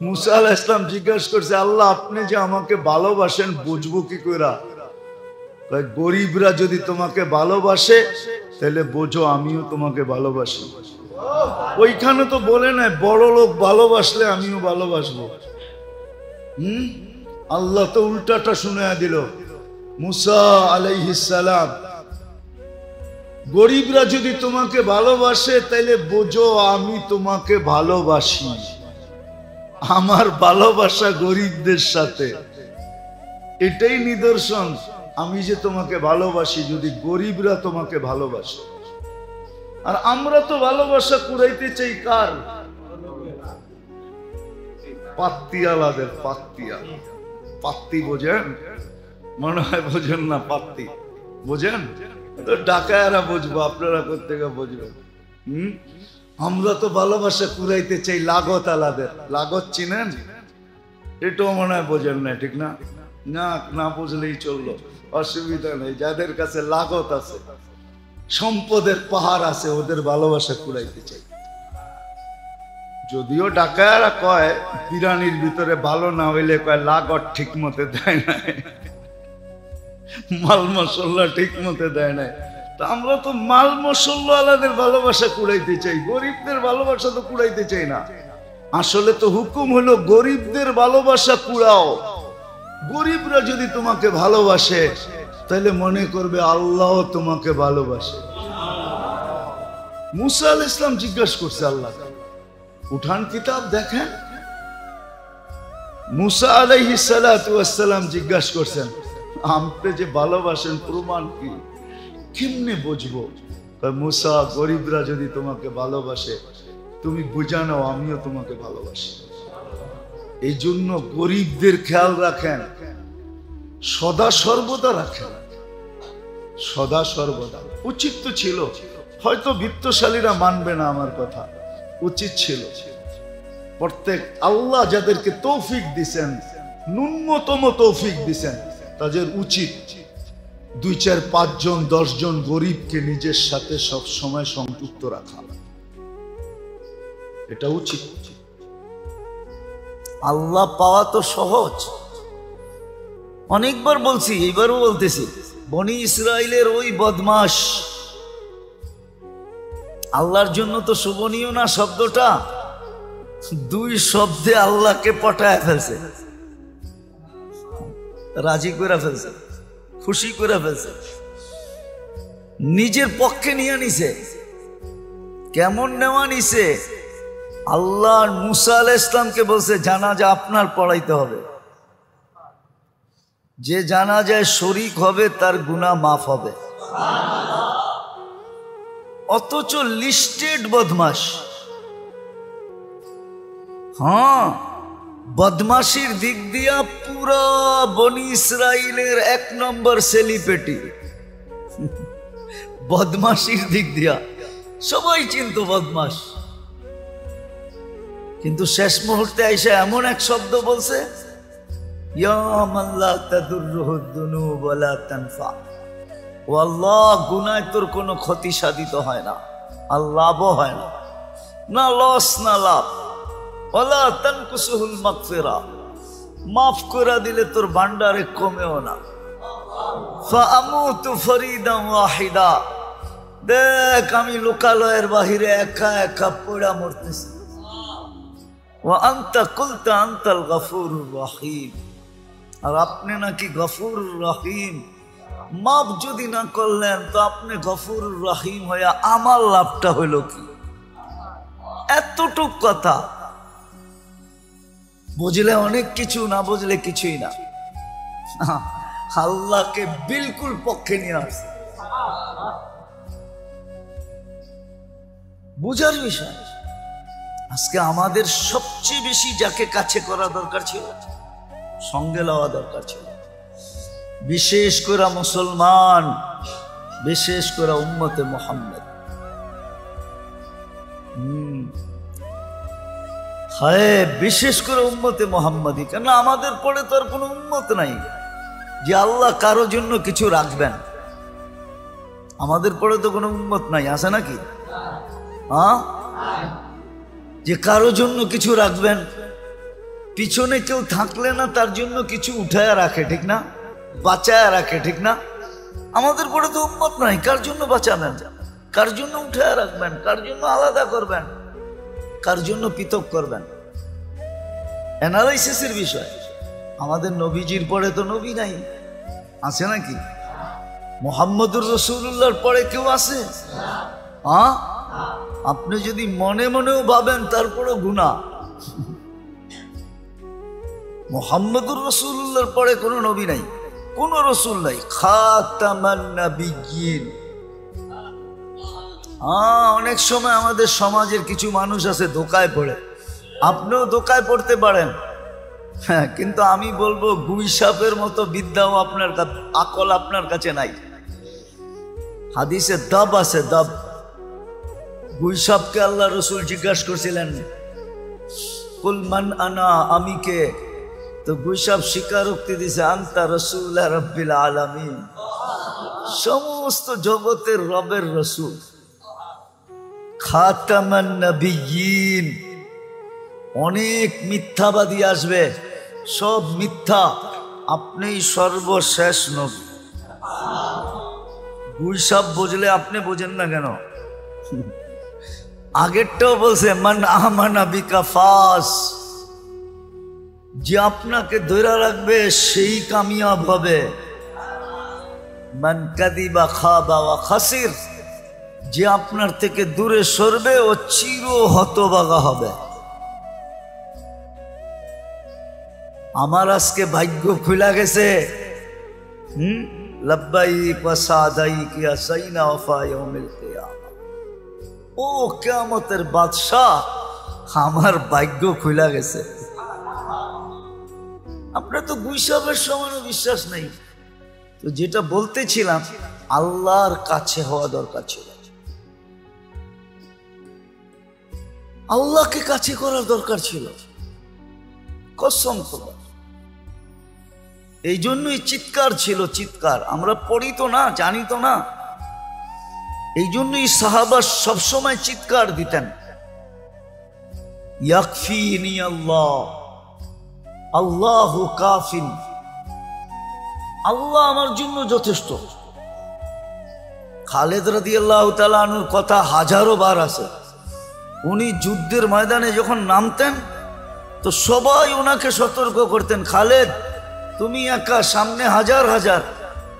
মুসা আলাইহিস সালাম জিজ্ঞাসা করছে, আল্লাহ আপনি যে আমাকে ভালোবাসেন বুঝবো কি করে? গরিবরা যদি তোমাকে ভালোবাসে তাহলে বোঝো আমিও তোমাকে ভালোবাসি। ওইখানে তো বলে নাই বড় লোক ভালোবাসলে আমিও ভালোবাসবো। আল্লাহ তো উল্টাটা শুনে দিল। মুসা আলাইহিস সালাম, গরিবরা যদি তোমাকে ভালোবাসে তাহলে বোঝো আমি তোমাকে ভালোবাসি। আমার ভালোবাসা গরিবদের সাথে, এটাই নিদর্শন আমি যে তোমাকে ভালোবাসি যদি গরিবরা তোমাকে ভালোবাসে। আর আমরা তো ভালোবাসা কুড়াইতে চাই কার? পাত্তিওয়ালাদের। পাত্তি বোঝেন? মনে হয় বোঝেন না। পাত্তি বোঝেন তো? ডাকায়ারা বুঝবো, আপনারা কোত্থেকে বুঝবেন? আমরা তো ভালোবাসা কুড়াইতে চাই লাগত আলাদের। লাগত চিনেন? এটাও মনে হয় বোঝেন না, ঠিক না? না বুঝলেই চললো, অসুবিধা নেই। যাদের কাছে লাগত আছে, সম্পদের পাহাড় আছে, ওদের ভালোবাসা কুড়াইতে চাই। যদিও ডাকায়ারা কয় বিরিয়ানির ভিতরে ভালো না হইলে কয় লাগত ঠিক মতে দেয় না, মাল মশলা ঠিক মতে দেয় না। তা আমরা তো মাল মশলা আলাদের ভালোবাসা কুড়াইতে চাই, গরিবদের ভালোবাসা তো কুড়াইতে চাই না। আসলে তো হুকুম হলো গরিবদের ভালোবাসা কুড়াও। গরিবরা যদি তোমাকে ভালোবাসে তাহলে মনে করবে আল্লাহ তোমাকে ভালোবাসে। মুসা আলাইহিস সালাম জিজ্ঞাসা করছে আল্লাহ, উঠান কিতাব দেখেন। মুসা আলাইহিস সালাতু ওয়াস সালাম জিজ্ঞাসা করছেন, আপনি যে ভালোবাসেন প্রমাণ কি? কেমনে বুঝবো? মুসা, গরিবরা যদি তোমাকে ভালোবাসে তুমি বুঝা নাও আমিও তোমাকে ভালোবাসি। এই জন্য গরিবদের খেয়াল রাখেন, সদা সর্বদা রাখেন, সদা সর্বদা। উচিত তো ছিল, হয়তো বিত্তশালীরা মানবে না আমার কথা, উচিত ছিল প্রত্যেক আল্লাহ যাদেরকে তৌফিক দিছেন, ন্যূনতম তৌফিক দিছেন, তাদের উচিত 2, 4, 5 জন 10 জন গরিবকে নিজের সাথে সব সময় সংযুক্ত রাখা। এটা উচিত। আল্লাহ পাওয়া তো সহজ, অনেকবার বলছি, এইবারও বলতেছি। বনি ইসরাইলের ওই বদমাশ আল্লাহর জন্য তো শোভনীয় না শব্দটা। 2 শব্দে আল্লাহকে পটায় ফেলছে, রাজি করে ফেলছে, খুশি করে ফেলছে, নিজের পক্ষে নিয়ে নিছে। কেমন নেওয়া নিছে? আল্লাহ মুসা আলাইহিস সালামকে বলছে জানাজা আপনার পড়াইতে হবে, যে জানাজায় শরীক হবে তার গুনাহ মাফ হবে। অথচ লিস্টেড বদমাশ। হ্যাঁ, বদমাশির দিক দিয়া পুরা বনি ইসরাইলের 1 নম্বর সেলিপেটি। বদমাশির দিক দিয়া সবাই চিনত বদমাশ, কিন্তু শেষ মুহূর্তে আইসা এমন এক শব্দ বলছে, ইয়া মান লা তাদুররুহু যুনুব ওয়ালা তানফা। ও আল্লাহ, গুনায় তোর কোনো ক্ষতি সাধিত হয় না, আর লাভও হয় না, না লস না লাভ। ওয়ালা তানকুসুহুল মাগফিরা, মাফ করে দিলে তোর ভান্ডারে কমেও না। ফাআমুতু ফরিদান ওয়াহিদা, দেখ আমি লোকালয়ের বাহিরে একা একা পড়া মরতেছি। ওয়া আনতা কুলতা আনতাল গফুরুর রহিম, আর আপনি নাকি গফুরুর রহিম। মাফ যদি না করলেন তো আপনি গফুরুর রহিম হইয়া আমার লাভটা হইল কি? এতটুক কথা বুঝলে অনেক কিছু, না বুঝলে কিছুই না। আল্লাহকে বিলকুল পক্ষে নিয়ে আসছে, বুঝার বিষয়। আজকে আমাদের সবচেয়ে বেশি যাকে কাছে করা দরকার ছিল, সঙ্গে লওয়া দরকার ছিল, বিশেষ করে মুসলমান, বিশেষ করে উম্মতে মুহাম্মদ। হ্যাঁ, বিশেষ করে উম্মতে মুহাম্মাদি। কেন আমাদের পরে তো আর কোনো উম্মত নাই যে আল্লাহ কারো জন্য কিছু রাখবেন। আমাদের পরে তো কোনো উম্মত নাই, আছে নাকি? হ্যাঁ, যে কারো জন্য কিছু রাখবেন। পিছনে কেউ থাকলে না তার জন্য কিছু উঠায় রাখে, ঠিক না? বাঁচায় রাখে, ঠিক না? আমাদের পরে তো উম্মত নাই, কার জন্য বাঁচাবেন, কার জন্য উঠায় রাখবেন, কার জন্য আলাদা করবেন, কার জন্য পৃথক করবেন? অ্যানালাইসিসের বিষয়। আমাদের নবীজির পরে তো নবী নাই, আছে নাকি? মুহাম্মদুর রাসূলুল্লাহর পরে কেউ আছে? হ্যাঁ, আপনি যদি মনে মনেও ভাবেন তারপরেও গুনাহ। মুহাম্মদুর রাসূলুল্লাহর পরে কোনো নবী নাই, কোনো রসুল নাই, খাতামান নাবিয়্যিন। অনেক সময় আমাদের সমাজের কিছু মানুষ আছে ধোকায় পড়ে, আপনিও ধোকায় পড়তে পারেন। হ্যাঁ, কিন্তু আমি বলবো গুই সাপের মতো বিদ্যাও আপনার আকল আপনার কাছে নাই। হাদিসে দাব আছে, দাব। গুই সাপকে আল্লাহ রসুল জিজ্ঞাসা করছিলেন, কুল মান আনা, আমি কে? তো গুই সাপ স্বীকারোক্তি দিছে, আনতা রাসূলুল্লাহ রাব্বিল আলামিন, সমস্ত জগতের রবের রসুল, খাতামান নাবিয়্যিন। অনেক মিথ্যাবাদী আসবে, সব মিথ্যা, আপনিই সর্বশেষ নবী। গুই সাপ বুঝলে আপনি বোঝেন না কেন? আগেরটাও বলছে মান আমানা বিকা ফাস, যে আপনাকে ধরে রাখবে সেই কামিয়াব হবে। মান কাদিবা খাবা ওয়া খাসির, যে আপনার থেকে দূরে সরবে ও চির হতভাগা হবে। আমার আজকে ভাগ্য খুলে গেছে। লাব্বাইক ওয়া সাদাইক ইয়া সাইনা ওয়া ইয়াউমিল কিয়ামা। ও কিয়ামতের বাদশা, আমার ভাগ্য খুলে গেছে। আপনার তো গুই সাপের সমানও বিশ্বাস নেই। তো যেটা বলতেছিলাম, আল্লাহর কাছে হওয়া দরকার ছিল, আল্লাহকে কাছে করার দরকার ছিল, কসম খোদা। এই জন্যই চিৎকার ছিল, চিৎকার। আমরা পড়ি তো না, জানি তো না। এই জন্যই সাহাবা সবসময় চিৎকার দিতেন, ইয়াকফিনি আল্লাহ, আল্লাহু কাফিন, আল্লাহ আমার জন্য যথেষ্ট। খালেদ রাদিয়াল্লাহু তাআলা আনহুর কথা হাজারো বার আছে। উনি যুদ্ধের ময়দানে যখন নামতেন তো সবাই ওনাকে সতর্ক করতেন, খালেদ তুমি একা, সামনে হাজার হাজার।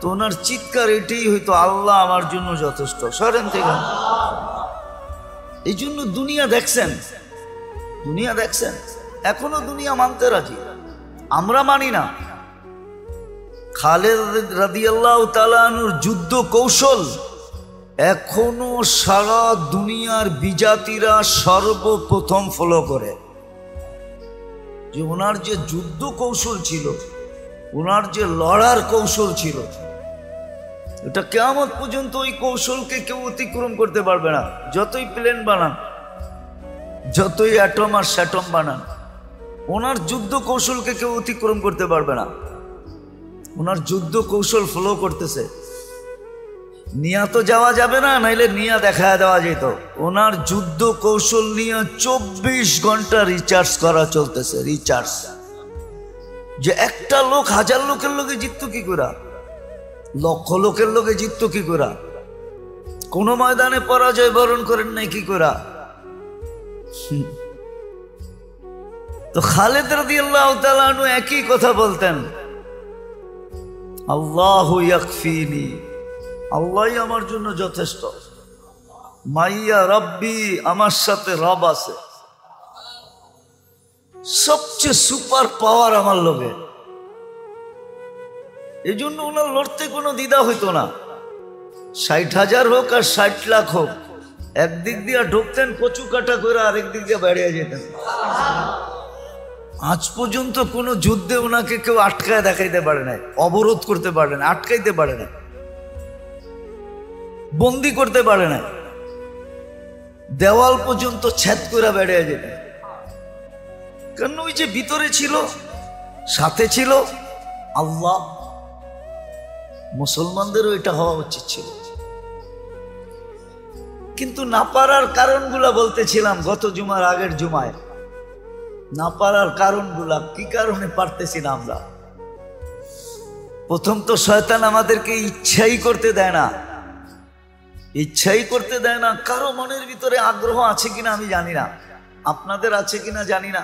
তো ওনার চিৎকার এটাই হইতো, আল্লাহ আমার জন্য যথেষ্ট, সরেন থেকে। এই জন্য দুনিয়া দেখছেন, দুনিয়া দেখছেন, এখনো দুনিয়া মানতে রাজি, আমরা মানি না। খালেদ রাদিয়াল্লাহু তাআলা আনহুর যুদ্ধ কৌশল এখনো সারা দুনিয়ার বিজাতিরা সর্বপ্রথম ফলো করে। যে ওনার যে যুদ্ধ কৌশল ছিল, ওনার যে লড়ার কৌশল ছিল, এটা কিয়ামত পর্যন্ত ওই কৌশলকে কেউ অতিক্রম করতে পারবে না। যতই প্লেন বানান, যতই অ্যাটম আর স্যাটম বানান, ওনার যুদ্ধ কৌশলকে কেউ অতিক্রম করতে পারবে না। ওনার যুদ্ধ কৌশল ফলো করতেছে। নিয়া তো যাওয়া যাবে না, নাইলে নিয়া দেখা দেওয়া যেত। ওনার যুদ্ধ কৌশল নিয়ে 24 ঘন্টা রিচার্জ করা চলতেছে, রিচার্জ। যে একটা লোক হাজার লোকের লোকে জিতত কি করে, লক্ষ লোকের লোকে জিতত কি করে, কোন ময়দানে পরাজয় বরণ করেন নাই কি করে। তো খালেদ রাদিয়াল্লাহু তাআলা আনহু একই কথা বলতেন, আল্লাহু ইয়াকফিনি, আল্লাহই আমার জন্য যথেষ্ট। মাইয়া রব্বি, আমার সাথে রব আছে। সবচেয়ে সুপার পাওয়ার আমার লোকে। এই জন্য ওনার লড়তে কোনো দ্বিধা হইতো না। 60,000 হোক আর 60 লাখ হোক, একদিক দিয়ে ঢুকতেন কচু কাটা করে, আরেক দিক দিয়ে বেরিয়ে যেতেন। আজ পর্যন্ত কোনো যুদ্ধে ওনাকে কেউ আটকায় দেখাইতে পারে না, অবরোধ করতে পারে না, আটকাইতে পারে না, বন্দি করতে পারে না। দেওয়াল পর্যন্ত ছেদ করে বেরিয়ে যেতেন। কারণ ওই যে ভিতরে ছিল, সাথে ছিল আল্লাহ। মুসলমানদেরও এটা হওয়া উচিত ছিল, কিন্তু না পারার কারণগুলো বলতেছিলাম গত জুমার আগের জুমায়। না পারার কারণগুলা কি কারণে পারতেছি না আমরা? প্রথম তো শয়তান আমাদেরকে ইচ্ছাই করতে দেয় না, ইচ্ছাই করতে দেয় না। কারো মনের ভিতরে আগ্রহ আছে কিনা আমি জানি না, আপনাদের আছে কিনা জানি না,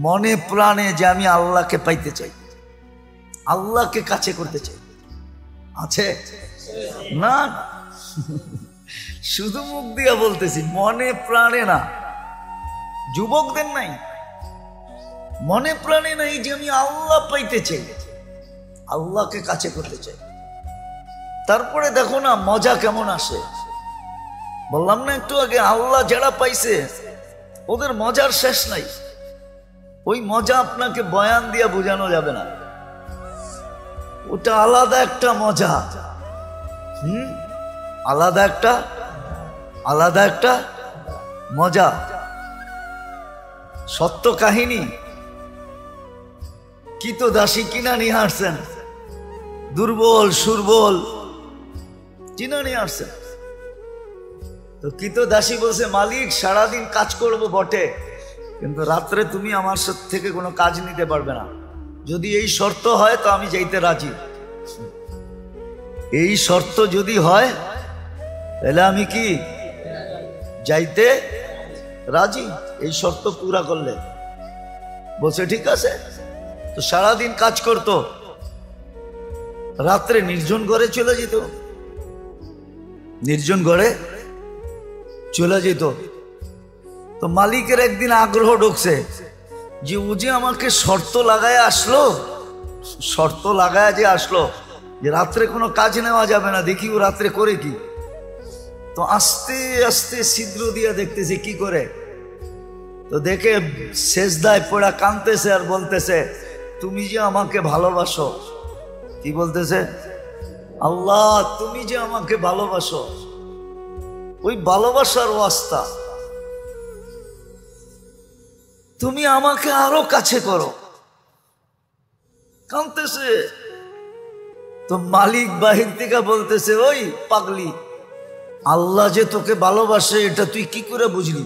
মনে প্রাণে যে আমি আল্লাহকে পাইতে চাই, আল্লাহকে কাছে করতে চাই, আছে না? শুধু মুখ দিয়া বলতেছি, মনে প্রাণে না। যুবকদের নাই, মনে প্রাণে নাই যে আমি আল্লাহ পাইতে চাই, আল্লাহকে কাছে করতে চাই। তারপরে দেখো না মজা কেমন আসে। বললাম না একটু আগে, আল্লাহ যারা পাইছে ওদের মজার শেষ নাই। ওই মজা আপনাকে বয়ান দিয়ে বোঝানো যাবে না, ওটা আলাদা একটা মজা। আলাদা একটা মজা। সত্য কাহিনী। কিতদাসী কিনা নিয়ে আসছেন, দুর্বল সুরবল কিনা নিয়ে আসছেন। তো কিতদাসী বলছে, মালিক সারাদিন কাজ করব বটে, কিন্তু রাত্রে তুমি আমার থেকে কোনো কাজ নিতে পারবে না। যদি এই শর্ত হয় তো আমি যাইতে রাজি। এই শর্ত যদি হয় তাহলে আমি কি যাইতে রাজি, এই শর্ত পুরা করলে। বলছে ঠিক আছে। তো সারাদিন কাজ করতো, রাত্রে নির্জন ঘরে চলে যেত, নির্জন ঘরে চলে যেত। তো মালিকের একদিন আগ্রহ ঢুকছে যে ও যে আমাকে শর্ত লাগায় আসলো, শর্ত লাগায় যে আসলো যে রাত্রে কোনো কাজ নেওয়া যাবে না, দেখি ও রাত্রে করে কি। তো আস্তে আস্তে ছিদ্র দিয়ে দেখতেছে কি করে। তো দেখে সেজদায় পড়া কাঁদতেছে আর বলতেছে, তুমি যে আমাকে ভালোবাসো। কি বলতেছে? আল্লাহ তুমি যে আমাকে ভালোবাসো, ওই ভালোবাসার ওয়াস্তা তুমি আমাকে আরো কাছে করো। কাঁদতেছে। তো মালিক বাহির থেকে বলতেছে, ওই পাগলি, আল্লাহ যে তোকে ভালোবাসে এটা তুই কি করে বুঝলি?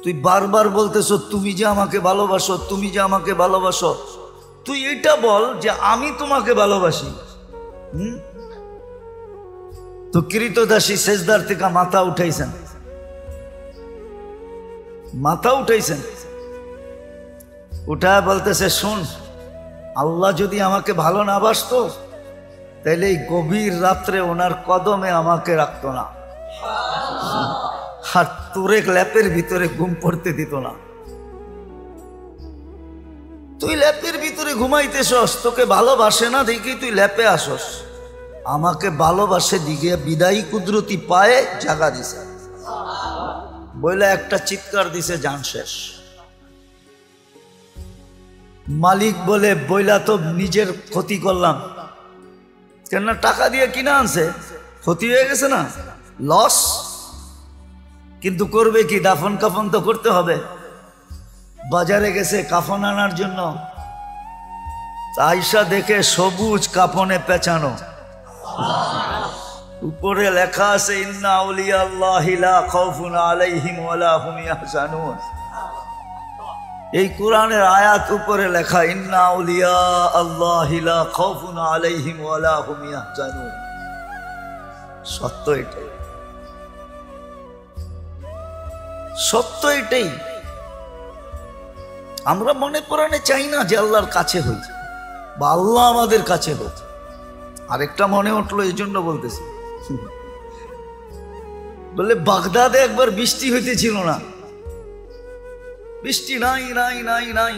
তুই বারবার বলতেছো তুমি যে আমাকে ভালোবাসো, তুমি যে আমাকে ভালোবাসো। তুই এটা বল যে আমি তোমাকে ভালোবাসি। তো কৃতদাসী সেজদার থেকে মাথা উঠাইছেন, মাথা উঠাইছেন, উঠা বলতেছে, শুন, আল্লাহ যদি আমাকে ভালো না বাসতো তাহলে এই গভীর রাত্রে ওনার কদমে আমাকে রাখতো না, আর তোরে ল্যাপের ভিতরে ঘুম পড়তে দিত না। তুই ল্যাপের ভিতরে ঘুমাইতেছস, তোকে ভালোবাসে না দেখি তুই ল্যাপে আসস। আমাকে ভালোবাসে দিকে বিদায়ী কুদরতি পায়ে জাগা দিছে, বইলা একটা চিৎকার দিছে, জান শেষ। মালিক বলে, বইলা তো নিজের ক্ষতি করলাম, কেন টাকা দিয়ে কিনা আনছে, ক্ষতি হয়ে গেছে না, লস। কিন্তু করবে কি, দাফন কাফন তো করতে হবে। বাজারে গেছে কাফন আনার জন্য, আয়সা দেখে সবুজ কাফনে পেঁচানো, উপরে লেখা আছে ইন্না আউলিয়া আল্লাহি লা খাউফুন আলাইহিম ওয়ালা হুম ইয়াহজানুন। এই কোরআনের আয়াত উপরে লেখা ইন্না আউলিয়া আল্লাহি লা খাউফুন আলাইহিম ওয়ালা হুম ইয়াহজানুন। সত্য এটাই, সত্য এটাই। আমরা মনে প্রাণে চাই না যে আল্লাহর কাছে হই বা আল্লাহ আমাদের কাছে হোক। আরেকটা মনে উঠলো, এই জন্য বলতেছি, বলে বাগদাদে একবার বৃষ্টি হইতেছিল না, বৃষ্টি নাই নাই নাই নাই।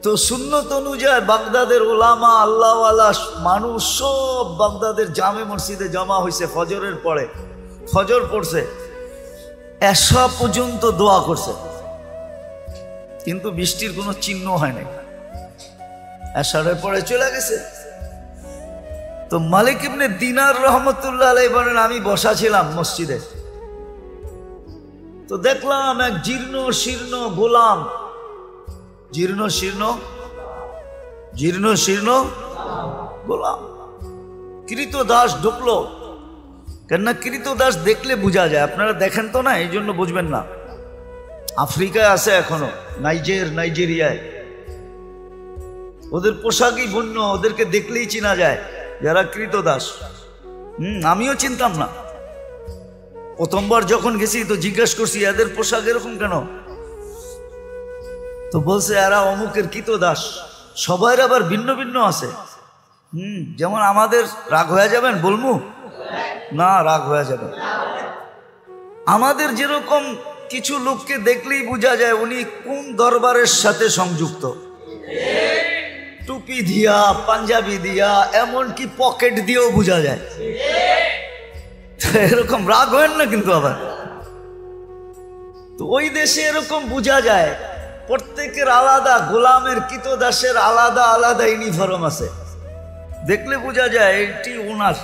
তো সুন্নত অনুযায়ী বাগদাদের ওলামা আল্লাহওয়ালা মানুষ সব বাগদাদের জামে মসজিদে জমা হয়েছে। ফজরের পরে, ফজর পড়ছে, এশা পর্যন্ত দোয়া করছে, কিন্তু বৃষ্টির কোনো চিহ্ন হয় নাই। এশারের পরে চলে গেছে। তো মালিক ইবনে দিনার রহমতুল্লাহ আলাইহি বলেন, আমি বসা ছিলাম মসজিদে, তো দেখলাম এক জীর্ণ শীর্ণ গোলাম, জীর্ণ শীর্ণ গোলাম, কৃতদাস ঢুকলো। কেননা কৃতদাস দেখলে বোঝা যায়, আপনারা দেখেন তো না, এই জন্য বুঝবেন না। আফ্রিকায় আছে এখনো, নাইজেরিয়ায়। ওদের পোশাকই ভিন্ন, ওদেরকে দেখলেই চেনা যায় যারা কৃতদাস। আমিও চিনতাম না, প্রথমবার যখন গেছি তো জিজ্ঞেস করছি এদের পোশাক এরকম কেন, তো বলছে এরা অমুকের কৃতদাস। সবার আবার ভিন্ন ভিন্ন আছে। যেমন আমাদের রাগ হয়ে যাবেন বলমু না, রাগ হয়ে যাবে। আমাদের যেরকম কিছু লোককে দেখলেই বোঝা যায় উনি কোন দরবারের সাথে সংযুক্ত, টুপি দিয়া, পাঞ্জাবি দিয়া, এমনকি পকেট দিয়েও বোঝা যায়। এরকম রাগ হয় না কিন্তু আবার। তো ওই দেশে এরকম বোঝা যায়, প্রত্যেকের আলাদা, গোলামের কৃতদাসের আলাদা আলাদা ইউনিফর্ম আছে, দেখলে বোঝা যায় এটি ওনার।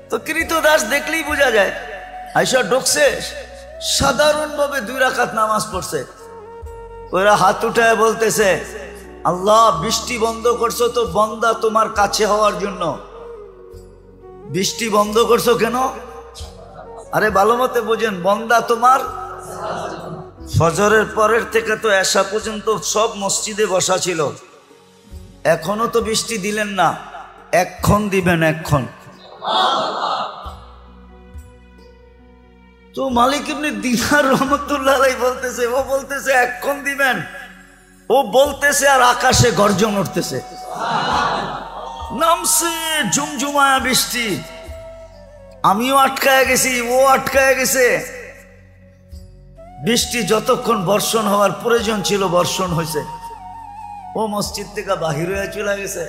তো কৃতদাস দেখলেই বোঝা যায়। আইসা ঢুকছে, সাধারণভাবে 2 রাকাত নামাজ পড়ছে। ওরা হাত উঠায় বলতেছে, আল্লাহ বৃষ্টি বন্ধ করছো তো বন্দা তোমার কাছে হওয়ার জন্য। বৃষ্টি বন্ধ করছো কেন? আরে ভালো মতে বোঝেন, বন্দা তোমার। ফজরের পরের থেকে তো এশা পর্যন্ত সব মসজিদে বসা ছিল, এখনো তো বৃষ্টি দিলেন না, এক্ষণ দিবেন, এক্ষণ। তো মালিক ইবনে দিনার রহমতুল্লাহ আলাইহি বলতেছে, ও বলতেছে এক্ষণ দিবেন, ও বলতেছে আর আকাশে গর্জন উঠতেছে, নামছে ঝুমঝুমায়া বৃষ্টি। আমিও আটকায় গেছি, ও আটকায় গেছে। বৃষ্টি যতক্ষণ বর্ষণ হওয়ার প্রয়োজন ছিল বর্ষণ হয়েছে। ও মসজিদ থেকে বাহির হয়ে চলে গেছে,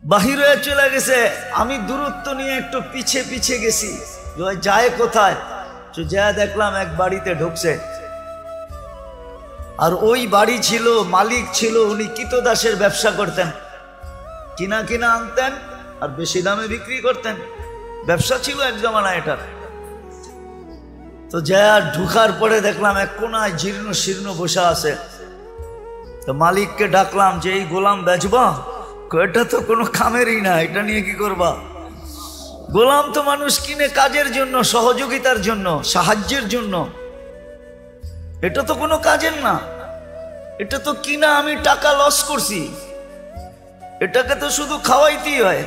বাহির হয়ে চলে গেছে। আমি দূরত্ব নিয়ে একটু পিছে পিছে গেছি, যায় কোথায়, তো যা দেখলাম এক বাড়িতে ঢুকছে। আর ওই বাড়ি ছিল, মালিক ছিল, উনি কৃতদাসের ব্যবসা করতেন, কিনা কিনা আনতেন আর বেশি দামে বিক্রি করতেন, ব্যবসা ছিল এক জমানা এটার। তো যা ঢুকার পরে দেখলাম এক কোনায় জীর্ণ শীর্ণ বসা আছে। তো মালিককে ডাকলাম যে এই গোলাম বেচবা? এটা তো কোনো কামেরই না, এটা নিয়ে কি করবা? গোলাম তো মানুষ কিনে কাজের জন্য, সহযোগিতার জন্য, সাহায্যের জন্য, এটা তো কোনো কাজের না। এটা তো কিনা আমি টাকা লস করছি, এটাকে তো শুধু খাওয়াইতেই হয়,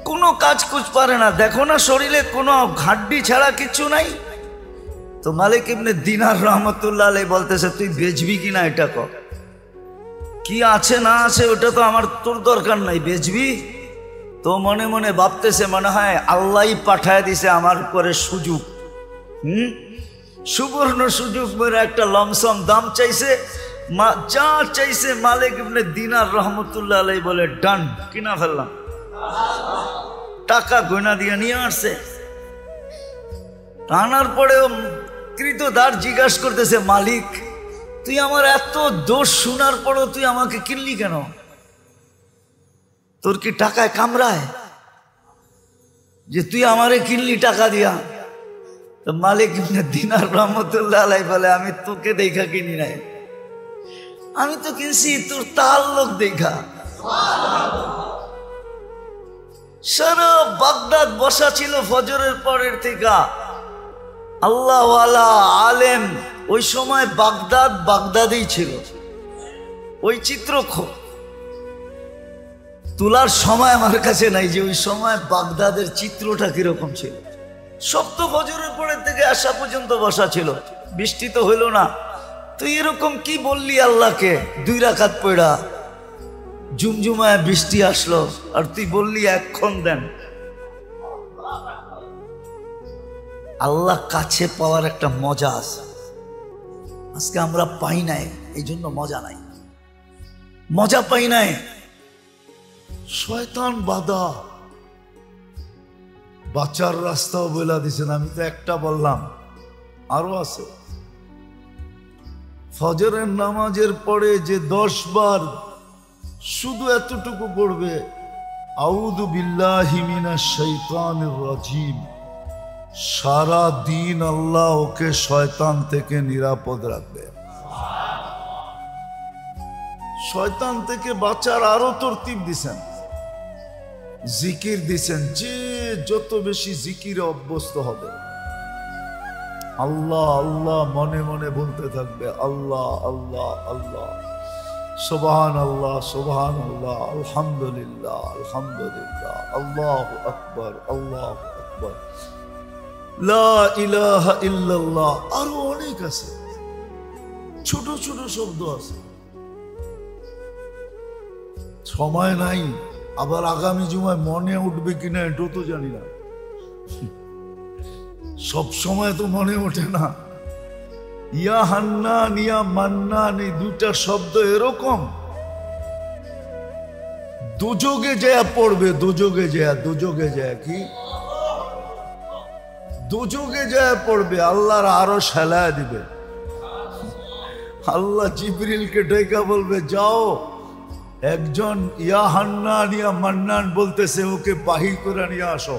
কোনো কাজ কুছ পারে না। দেখো না শরীরে কোনো হাড্ডি ছাড়া কিচ্ছু নাই। তো মালিক ইবনে দিনার রহমতুল্লাহ আলাইহি বলতেছে, তুই বেচবি কিনা এটা কর, কি আছে না আছে ওটা তো আমার তোর দরকার নাই, বেচবি? তো মনে মনে ভাবতেছে মনে হয় আল্লাহই পাঠায় দিছে আমার উপরে সুযোগ, সুবর্ণ সুযোগ মেরে একটা লমসম দাম চাইছে, যা চাইছে মালিক ইবনে দিনার রহমতুল্লাহ আলাইহি বলে ডান, কিনা ফেললাম। টাকা গয়না দিয়ে নিয়ে আসছে। আনার পরেও কৃতদাস জিজ্ঞাসা করতেছে, মালিক তুই আমার এত দোষ শোনার পরেও তুই আমাকে কিনলি কেন? তোর কি টাকায় কামড়ায় যে তুই আমারে কিনলি টাকা দিয়া? তো মালিক ইবনে দিনার রহমতুল্লাহ আলাইহি বলে, আমি তোকে দেখা কিনি নাই, আমি তো কিনছি তোর তাআল্লুক দেখা। সারা বাগদাদ বসা ছিল ফজরের পরের থেকে আল্লাহওয়ালা আলেম। ওই সময় বাগদাদেই ছিল। ওই চিত্র তোলার সময় আমার কাছে নাই যে ওই সময় বাগদাদের চিত্রটা কিরকম ছিল। সব তো ফজরের পরের থেকে আসা পর্যন্ত বসা ছিল, বৃষ্টি তো হইল না। তুই এরকম কি বললি আল্লাহকে? 2 রাকাত পড়া ঝুমঝুমায় বৃষ্টি আসলো আর তুই বললি এক্ষণ দেন। আল্লাহ কাছে পাওয়ার একটা মজা আছে, আজকে আমরা পাই নাই, এই জন্য মজা নাই, মজা পাই নাই। শয়তান বাধা, বাঁচার রাস্তাও বলে দিছেন, আমি তো একটা বললাম, আরো আছে। ফজরের নামাজের পরে যে 10 বার শুধু এতটুকু পড়বে, আউযু বিল্লাহি মিনাশ শাইতানির রাজিম, সারা দিন আল্লাহ ওকে শয়তান থেকে নিরাপদ রাখবে। শয়তান থেকে বাঁচার আরো তরতিব দিছেন, জিকির দিছেন, যে যত বেশি জিকিরে অভ্যস্ত হবে, আল্লাহ আল্লাহ মনে মনে বলতে থাকবে, আল্লাহ আল্লাহ আল্লাহ, সুবহানাল্লাহ সুবহানাল্লাহ, আলহামদুলিল্লাহ আলহামদুলিল্লাহ, আল্লাহু আকবার আল্লাহু আকবার, লা ইলাহা ইল্লাল্লাহ। আরো অনেক আছে, ছোট ছোট শব্দ আছে। সময় নাই, আবার আগামী জুমায় মনে উঠবে কিনা এটাও তো জানি না। সব সময় তো মনে ওঠে না। ইয়া হান্নান ইয়া মান্নান, এই দুইটা শব্দ এরকম, দুযোগে যায় পড়বে, দুযোগে যায় কি দুযোগে যায় পড়বে, আল্লাহর আরো সেলায় দিবে। আল্লাহ জিবরিলকে ডেকে বলবে, যাও একজন ইয়া হান্নান ইয়া মান্নান বলতেছে, ওকে বাহির করে নিয়ে আসো।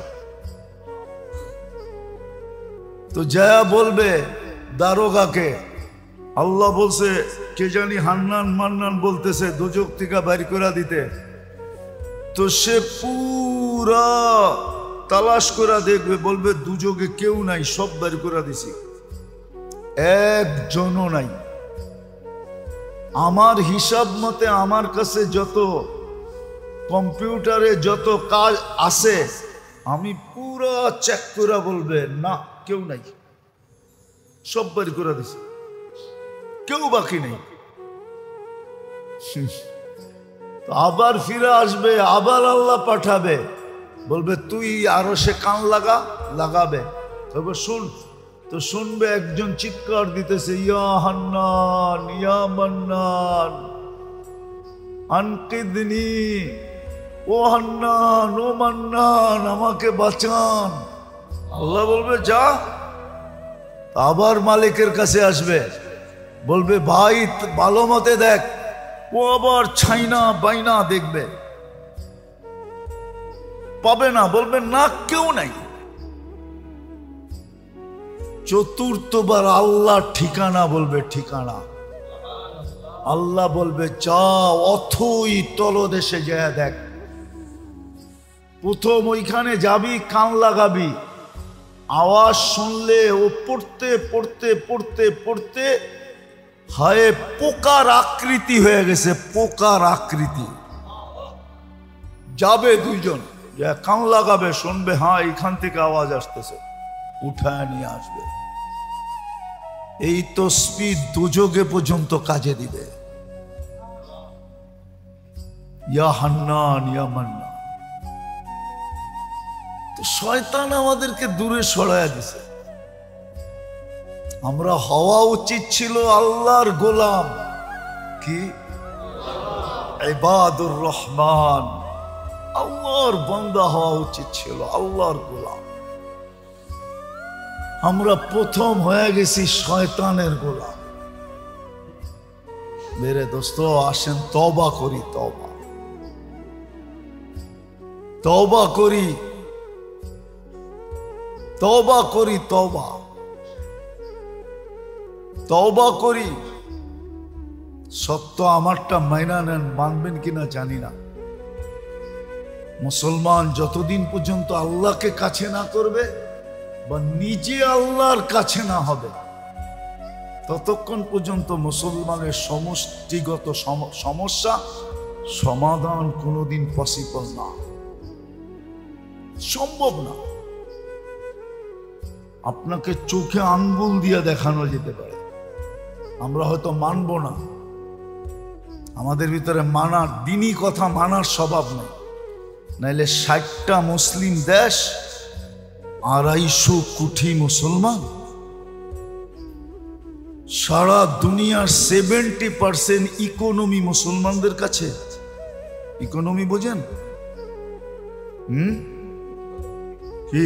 তো জয়া বলবে দারোগাকে, আল্লাহ বলছে কে জানি হান্নান মান্নান বলতেছে, দুজক থেকে বাইর করে দিতে। তো সে পুরা তালাশ করে দেখবে, বলবে দুজকে কেউ নাই, সব বাইর করে দিছি, একজনও নাই। আমার হিসাব মতে আমার কাছে যত কম্পিউটারে যত কাজ আছে, আমি পুরা চেক করে বলবে না কেউ নাই, সব বের করে দিছে, কেউ বাকি নেই। আবার ফিরে আসবে, আবার আল্লাহ পাঠাবে, বলবে তুই আরো সে কান লাগাবে, তবে শুন। তো শুনবে একজন চিৎকার দিতেছে, ইয়া হান্নান ইয়া মান্নান আনকিদনি, ও হান্নান ও মান্নান আমাকে বাঁচান। আল্লাহ বলবে যা। আবার মালিকের কাছে আসবে, বলবে ভাই ভালো মতে দেখ। ও আবার ছাইনা বাইনা দেখবে, পাবে না, বলবে না কেউ নাই। চতুর্থবার আল্লাহ ঠিকানা বলবে, ঠিকানা। আল্লাহ বলবে যা অথই তলদেশে যায় দেখ। প্রথম ওইখানে যাবি, কান লাগাবি, আওয়াজ শুনলে ও পড়তে পড়তে পড়তে পড়তে হায় পোকার আকৃতি হয়ে গেছে, পোকার আকৃতি। যাবে দুইজন, কান লাগাবে, শুনবে হ্যাঁ এখান থেকে আওয়াজ আসতেছে, উঠায় নিয়ে আসবে। এই তসবিহ দুযোগে পর্যন্ত কাজে দিবে। ইয়া হান্নান ইয়া মান্নান। তো শয়তান আমাদেরকে দূরে সরাইয়া দিছে। আমরা হওয়া উচিত ছিল আল্লাহর গোলাম, কি ইবাদুর রহমান, আল্লাহর বান্দা হওয়া উচিত ছিল, আল্লাহর গোলাম। আমরা প্রথম হয়ে গেছি শয়তানের গোলাম। মেরে দোস্ত আসেন তওবা করি, তওবা তওবা করি, তওবা করি, তওবা তওবা করি। সত্য আমারটা মাইনা নেন, মানবেন কিনা জানি না। মুসলমান যতদিন পর্যন্ত আল্লাহকে কাছে না করবে বা নিজে আল্লাহর কাছে না হবে, ততক্ষণ পর্যন্ত মুসলমানের সমষ্টিগত সমস্যা সমাধান কোনোদিন পসিবল না, সম্ভব না। আপনাকে চোখে আঙ্গুল দিয়ে দেখানো যেতে পারে, আমরা হয়তো মানব না, আমাদের ভিতরে মানার, দিনই কথা মানার স্বভাব নেই। নাইলে 60টা মুসলিম দেশ, 250 কোটি মুসলমান, সারা দুনিয়ার 70% ইকোনমি মুসলমানদের কাছে। ইকোনমি বোঝেন? কি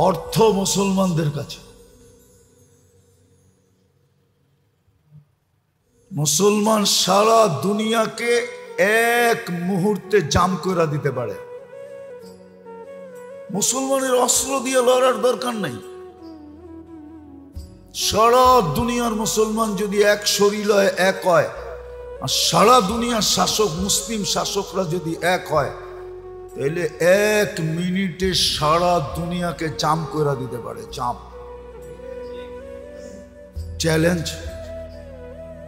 অর্থ মুসলমানদের কাছে। মুসলমান সারা দুনিয়াকে এক মুহূর্তে জাম করে দিতে পারে। মুসলমানের অস্ত্র দিয়ে লড়ার দরকার নাই। সারা দুনিয়ার মুসলমান যদি এক শরীর হয়, এক হয়, আর সারা দুনিয়ার শাসক মুসলিম শাসকরা যদি এক হয়, তাহলে 1 মিনিটে সারা দুনিয়াকে জাম করে দিতে পারে। জাম চ্যালেঞ্জ।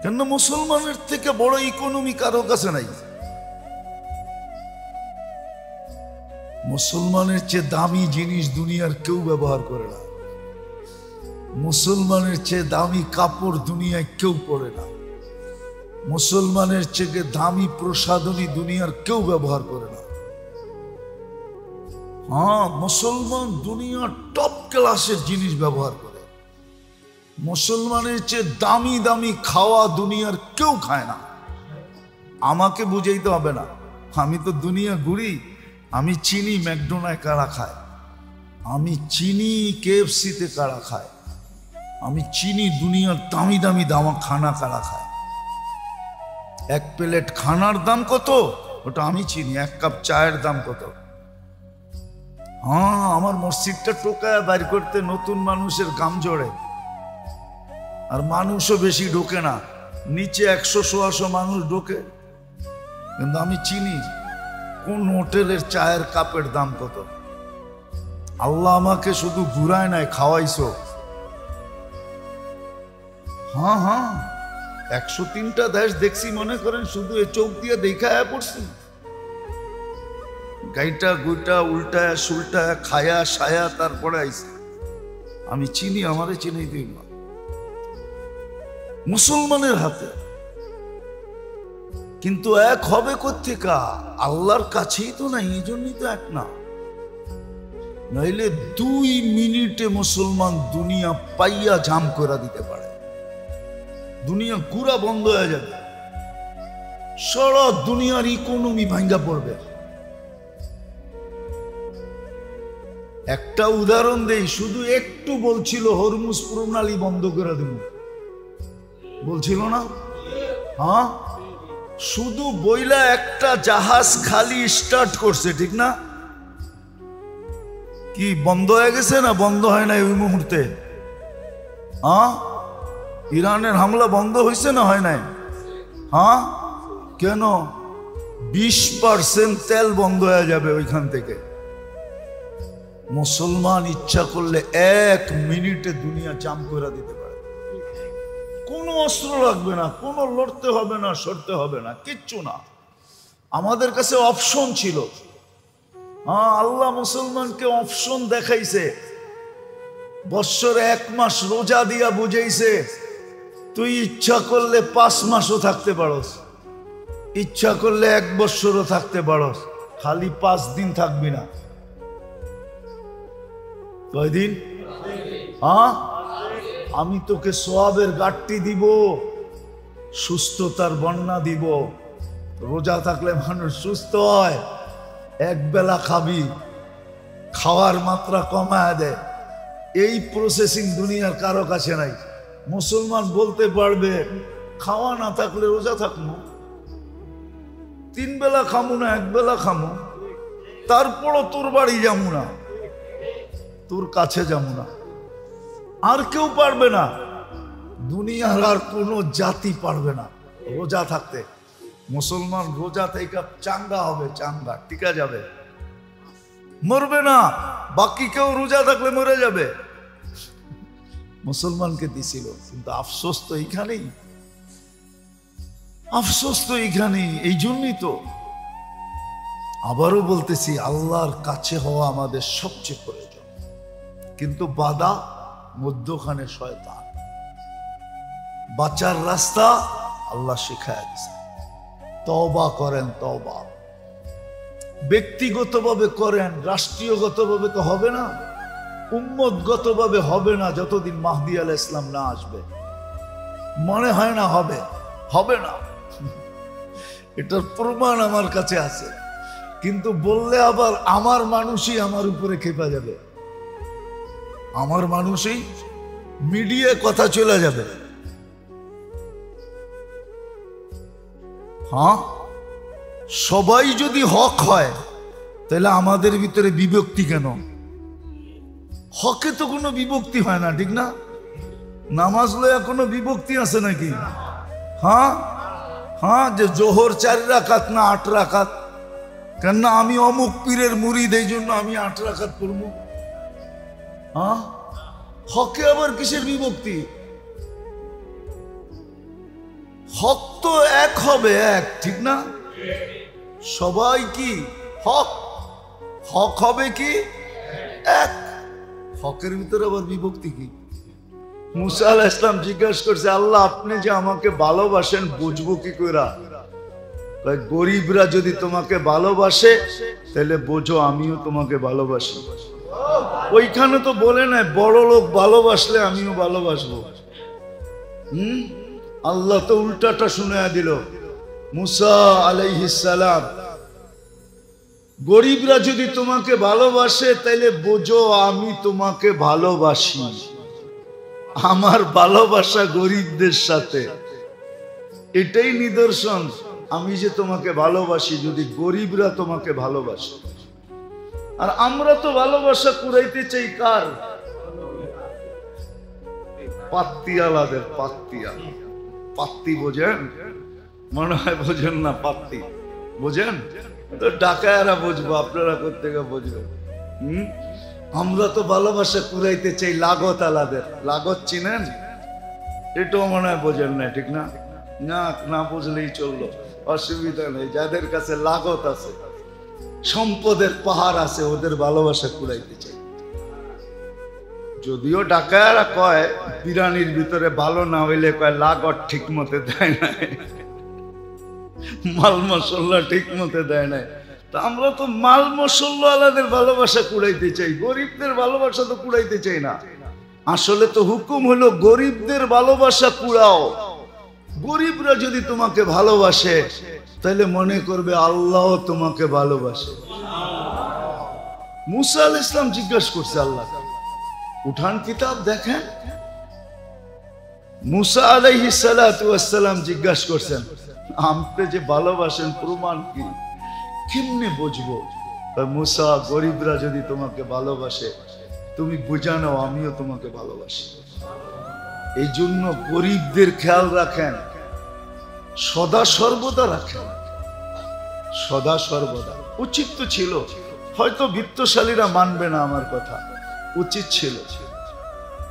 কেন মুসলমানের থেকে বড় ইকোনমি কারো কাছে নাই। মুসলমানের চেয়ে দামি জিনিস দুনিয়ার কেউ ব্যবহার করে না। মুসলমানের চেয়ে দামি কাপড় দুনিয়ায় কেউ পরে না। মুসলমানের চেয়ে দামি প্রসাধনী দুনিয়ার কেউ ব্যবহার করে না। হ্যাঁ, মুসলমান দুনিয়ার টপ ক্লাসের জিনিস ব্যবহার করে। মুসলমানের চেয়ে দামি দামি খাওয়া দুনিয়ার কেউ খায় না। আমাকে বুঝাইতে হবে না, আমি তো দুনিয়া ঘুরি। আমি চিনি ম্যাকডোনাল্ড কারা খায়, আমি চিনি KFC-তে কারা খায়, আমি চিনি দুনিয়ার দামি দামি দামা খানা কারা খায়। 1 প্লেট খানার দাম কত ওটা আমি চিনি, 1 কাপ চায়ের দাম কত। হ্যাঁ, আমার মসজিদটা টোকায় বাইর করতে নতুন মানুষের গাম জড়ে, আর মানুষও বেশি ঢোকে না, নিচে 100-150 মানুষ ঢোকে। কিন্তু আমি চিনি কোন হোটেলের চায়ের কাপের দাম কত। আল্লাহ আমাকে শুধু ঘুরায় নাই, খাওয়াইছো। হ্যাঁ হ্যাঁ, 103টা দেশ দেখছি, মনে করেন শুধু এ চোখ দিয়ে দেখা পড়ছি। গাইটা গুইটা উল্টায় সুলটায় খায়া সায়া তারপরে আইছে। আমি চিনি, আমারে চিনি দিই না। মুসলমানের হাতে। কিন্তু এক হবে কোত্থেকা? আল্লাহর কাছেই তো নাই, এই জন্যই তো এক না। নইলে 2 মিনিটে মুসলমান দুনিয়া পাইয়া জাম করে দিতে পারে। দুনিয়া পুরা বন্ধ হয়ে যাবে, সারা দুনিয়ার ইকোনমি ভাঙ্গা পড়বে। একটা উদাহরণ দেই, শুধু একটু বলছিল হরমুজ প্রণালী বন্ধ করে দেব, বলছিল না? হ্যাঁ, শুধু বইলা একটা জাহাজ খালি স্টার্ট করছে, ঠিক না? কি বন্ধ হয়ে গেছে না বন্ধ হয় নাই ওই মুহূর্তে? হ্যাঁ, ইরানের হামলা বন্ধ হয়েছে না হয় নাই? হ্যাঁ, কেন? 20% তেল বন্ধ হয়ে যাবে ওইখান থেকে। মুসলমান ইচ্ছা করলে 1 মিনিটে দুনিয়া জাম করে দিতে পারে। কোনো অস্ত্র লাগবে না, কোনো লড়তে হবে না, সরতে হবে না, কিচ্ছু না। আমাদের কাছে অপশন ছিল। হ্যাঁ, আল্লাহ মুসলমানকে অপশন দেখাইছে। বৎসরে 1 মাস রোজা দিয়া বুঝাইছে, তুই ইচ্ছা করলে 5 মাসও থাকতে পারস, ইচ্ছা করলে 1 বৎসরও থাকতে পারস, খালি 5 দিন থাকবি না। কয়দিন? হ্যাঁ, আমি তোকে সোয়াবের গাঁটটি দিব, সুস্থতার বন্যা দিব। রোজা থাকলে মানুষ সুস্থ হয়। 1 বেলা খাবি, খাওয়ার মাত্রা কমায় দেয়। এই প্রসেসিং দুনিয়ার কারো কাছে নাই। মুসলমান বলতে পারবে খাওয়া না থাকলে রোজা থাকবো, 3 বেলা খামু না 1 বেলা খামু, তারপরও তোর বাড়ি যাবো না, তোর কাছে যাবো না। আর কেউ পারবে না, দুনিয়ার আর কোনো জাতি পারবে না রোজা থাকতে। মুসলমান রোজা থেকে চাঙ্গা হবে, চাঙ্গা টিকা যাবে, মরবে না। বাকি কেউ রোজা থাকলে মরে যাবে। মুসলমানকে দিছিল, কিন্তু আফসোস তো এইখানেই, আফসোস তো এইখানেই। এই জন্যই তো আবারও বলতেছি, আল্লাহর কাছে হওয়া আমাদের সবচেয়ে প্রয়োজন। কিন্তু বাধা মধ্যখানে শয়তান। বাঁচার রাস্তা আল্লাহ শিখায় দিয়েছে। তওবা করেন, তওবা ব্যক্তিগতভাবে করেন, রাষ্ট্রীয়গতভাবে তো হবে না, উম্মতগতভাবে হবে না যতদিন মাহদী আলাইহিস সালাম না আসবে। মনে হয় না হবে, হবে না, এটার প্রমাণ আমার কাছে আছে। কিন্তু বললে আবার আমার মানুষই আমার উপরে খেপা যাবে, আমার মানুষই মিডিয়া কথা চলে যাবে। হ্যাঁ, সবাই যদি হক হয় তাহলে আমাদের ভিতরে বিভক্তি কেন? হকে তো কোনো বিভক্তি হয় না, ঠিক না? নামাজ লয়া কোনো বিভক্তি আছে নাকি? হ্যাঁ হ্যাঁ, যে জোহর 4 রাকাত না 8 রাকাত, কেননা আমি অমুক পীরের মুরিদ, এই জন্য আমি 8 রাকাত পড়বো। হ্যাঁ, হকে আবার কিসের বিভক্তি? হক তো এক হবে, এক, ঠিক না? সবাই কি হক? হক হবে কি এক? হকের ভিতরে আবার বিভক্তি কি? মুসা আলাইহিস সালাম জিজ্ঞাসা করছে, আল্লাহ আপনি যে আমাকে ভালোবাসেন বুঝবো কি কইরা? গরিবরা যদি তোমাকে ভালোবাসে তাহলে বোঝো আমিও তোমাকে ভালোবাসি। ওইখানে তো বলে নাই বড় লোক ভালোবাসলে আমিও ভালোবাসবো। আল্লাহ তো উল্টাটা শুনায়া দিল। মুসা আলাইহিস সালাম, গরিবরা যদি তোমাকে ভালোবাসে তাহলে বোঝো আমি তোমাকে ভালোবাসি। আমার ভালোবাসা গরিবদের সাথে, এটাই নিদর্শন আমি যে তোমাকে ভালোবাসি, যদি গরিবরা তোমাকে ভালোবাসে। আর আমরা তো ভালোবাসা কুড়াইতে চাই কার? পাত্তিওয়ালাদের। পাত্তি বোঝেন? মনে হয় বোঝেন না। পাত্তি বোঝেন তো? ডাকায়ারা বুঝবো, আপনারা কোত্থেকে বুঝবেন? আমরা তো ভালোবাসা কুড়াইতে চাই লাগত আলাদের। লাগত চিনেন? এটাও মনে হয় বোঝেন না, ঠিক না? না বুঝলেই চললো, অসুবিধা নেই। যাদের কাছে লাগত আছে, সম্পদের পাহাড় আছে, ওদের ভালোবাসা কুড়াইতে চাই। যদিও ডাকায়ারা কয় বিরানির ভিতরে ভালো না হইলে কয় লাগত ঠিক মতে দেয় না, মাল মশলা ঠিক মতে দেয় নাই। তা আমরা তো মাল মশলা আলাদের ভালোবাসা কুড়াইতে চাই, গরিবদের ভালোবাসা তো কুড়াইতে চাই না। আসলে তো হুকুম হলো গরিবদের ভালোবাসা কুড়াও। গরিবরা যদি তোমাকে ভালোবাসে তাহলে মনে করবে আল্লাহ তোমাকে ভালোবাসে। মুসা আলাইহিস সালাম জিজ্ঞাসা করছে আল্লাহ, উঠান কিতাব দেখেন। মুসা আলাইহিস সালাম জিজ্ঞাসা করছেন, আপনি যে ভালোবাসেন প্রমাণ কি? কেমনে বুঝবো? মুসা, গরিবরা যদি তোমাকে ভালোবাসে তুমি বুঝা নাও আমিও তোমাকে ভালোবাসি। এই জন্য গরিবদের খেয়াল রাখেন, সদা সর্বদা রাখেন, সদা সর্বদা। উচিত তো ছিল, হয়তো বিত্তশালীরা মানবে না আমার কথা, উচিত ছিল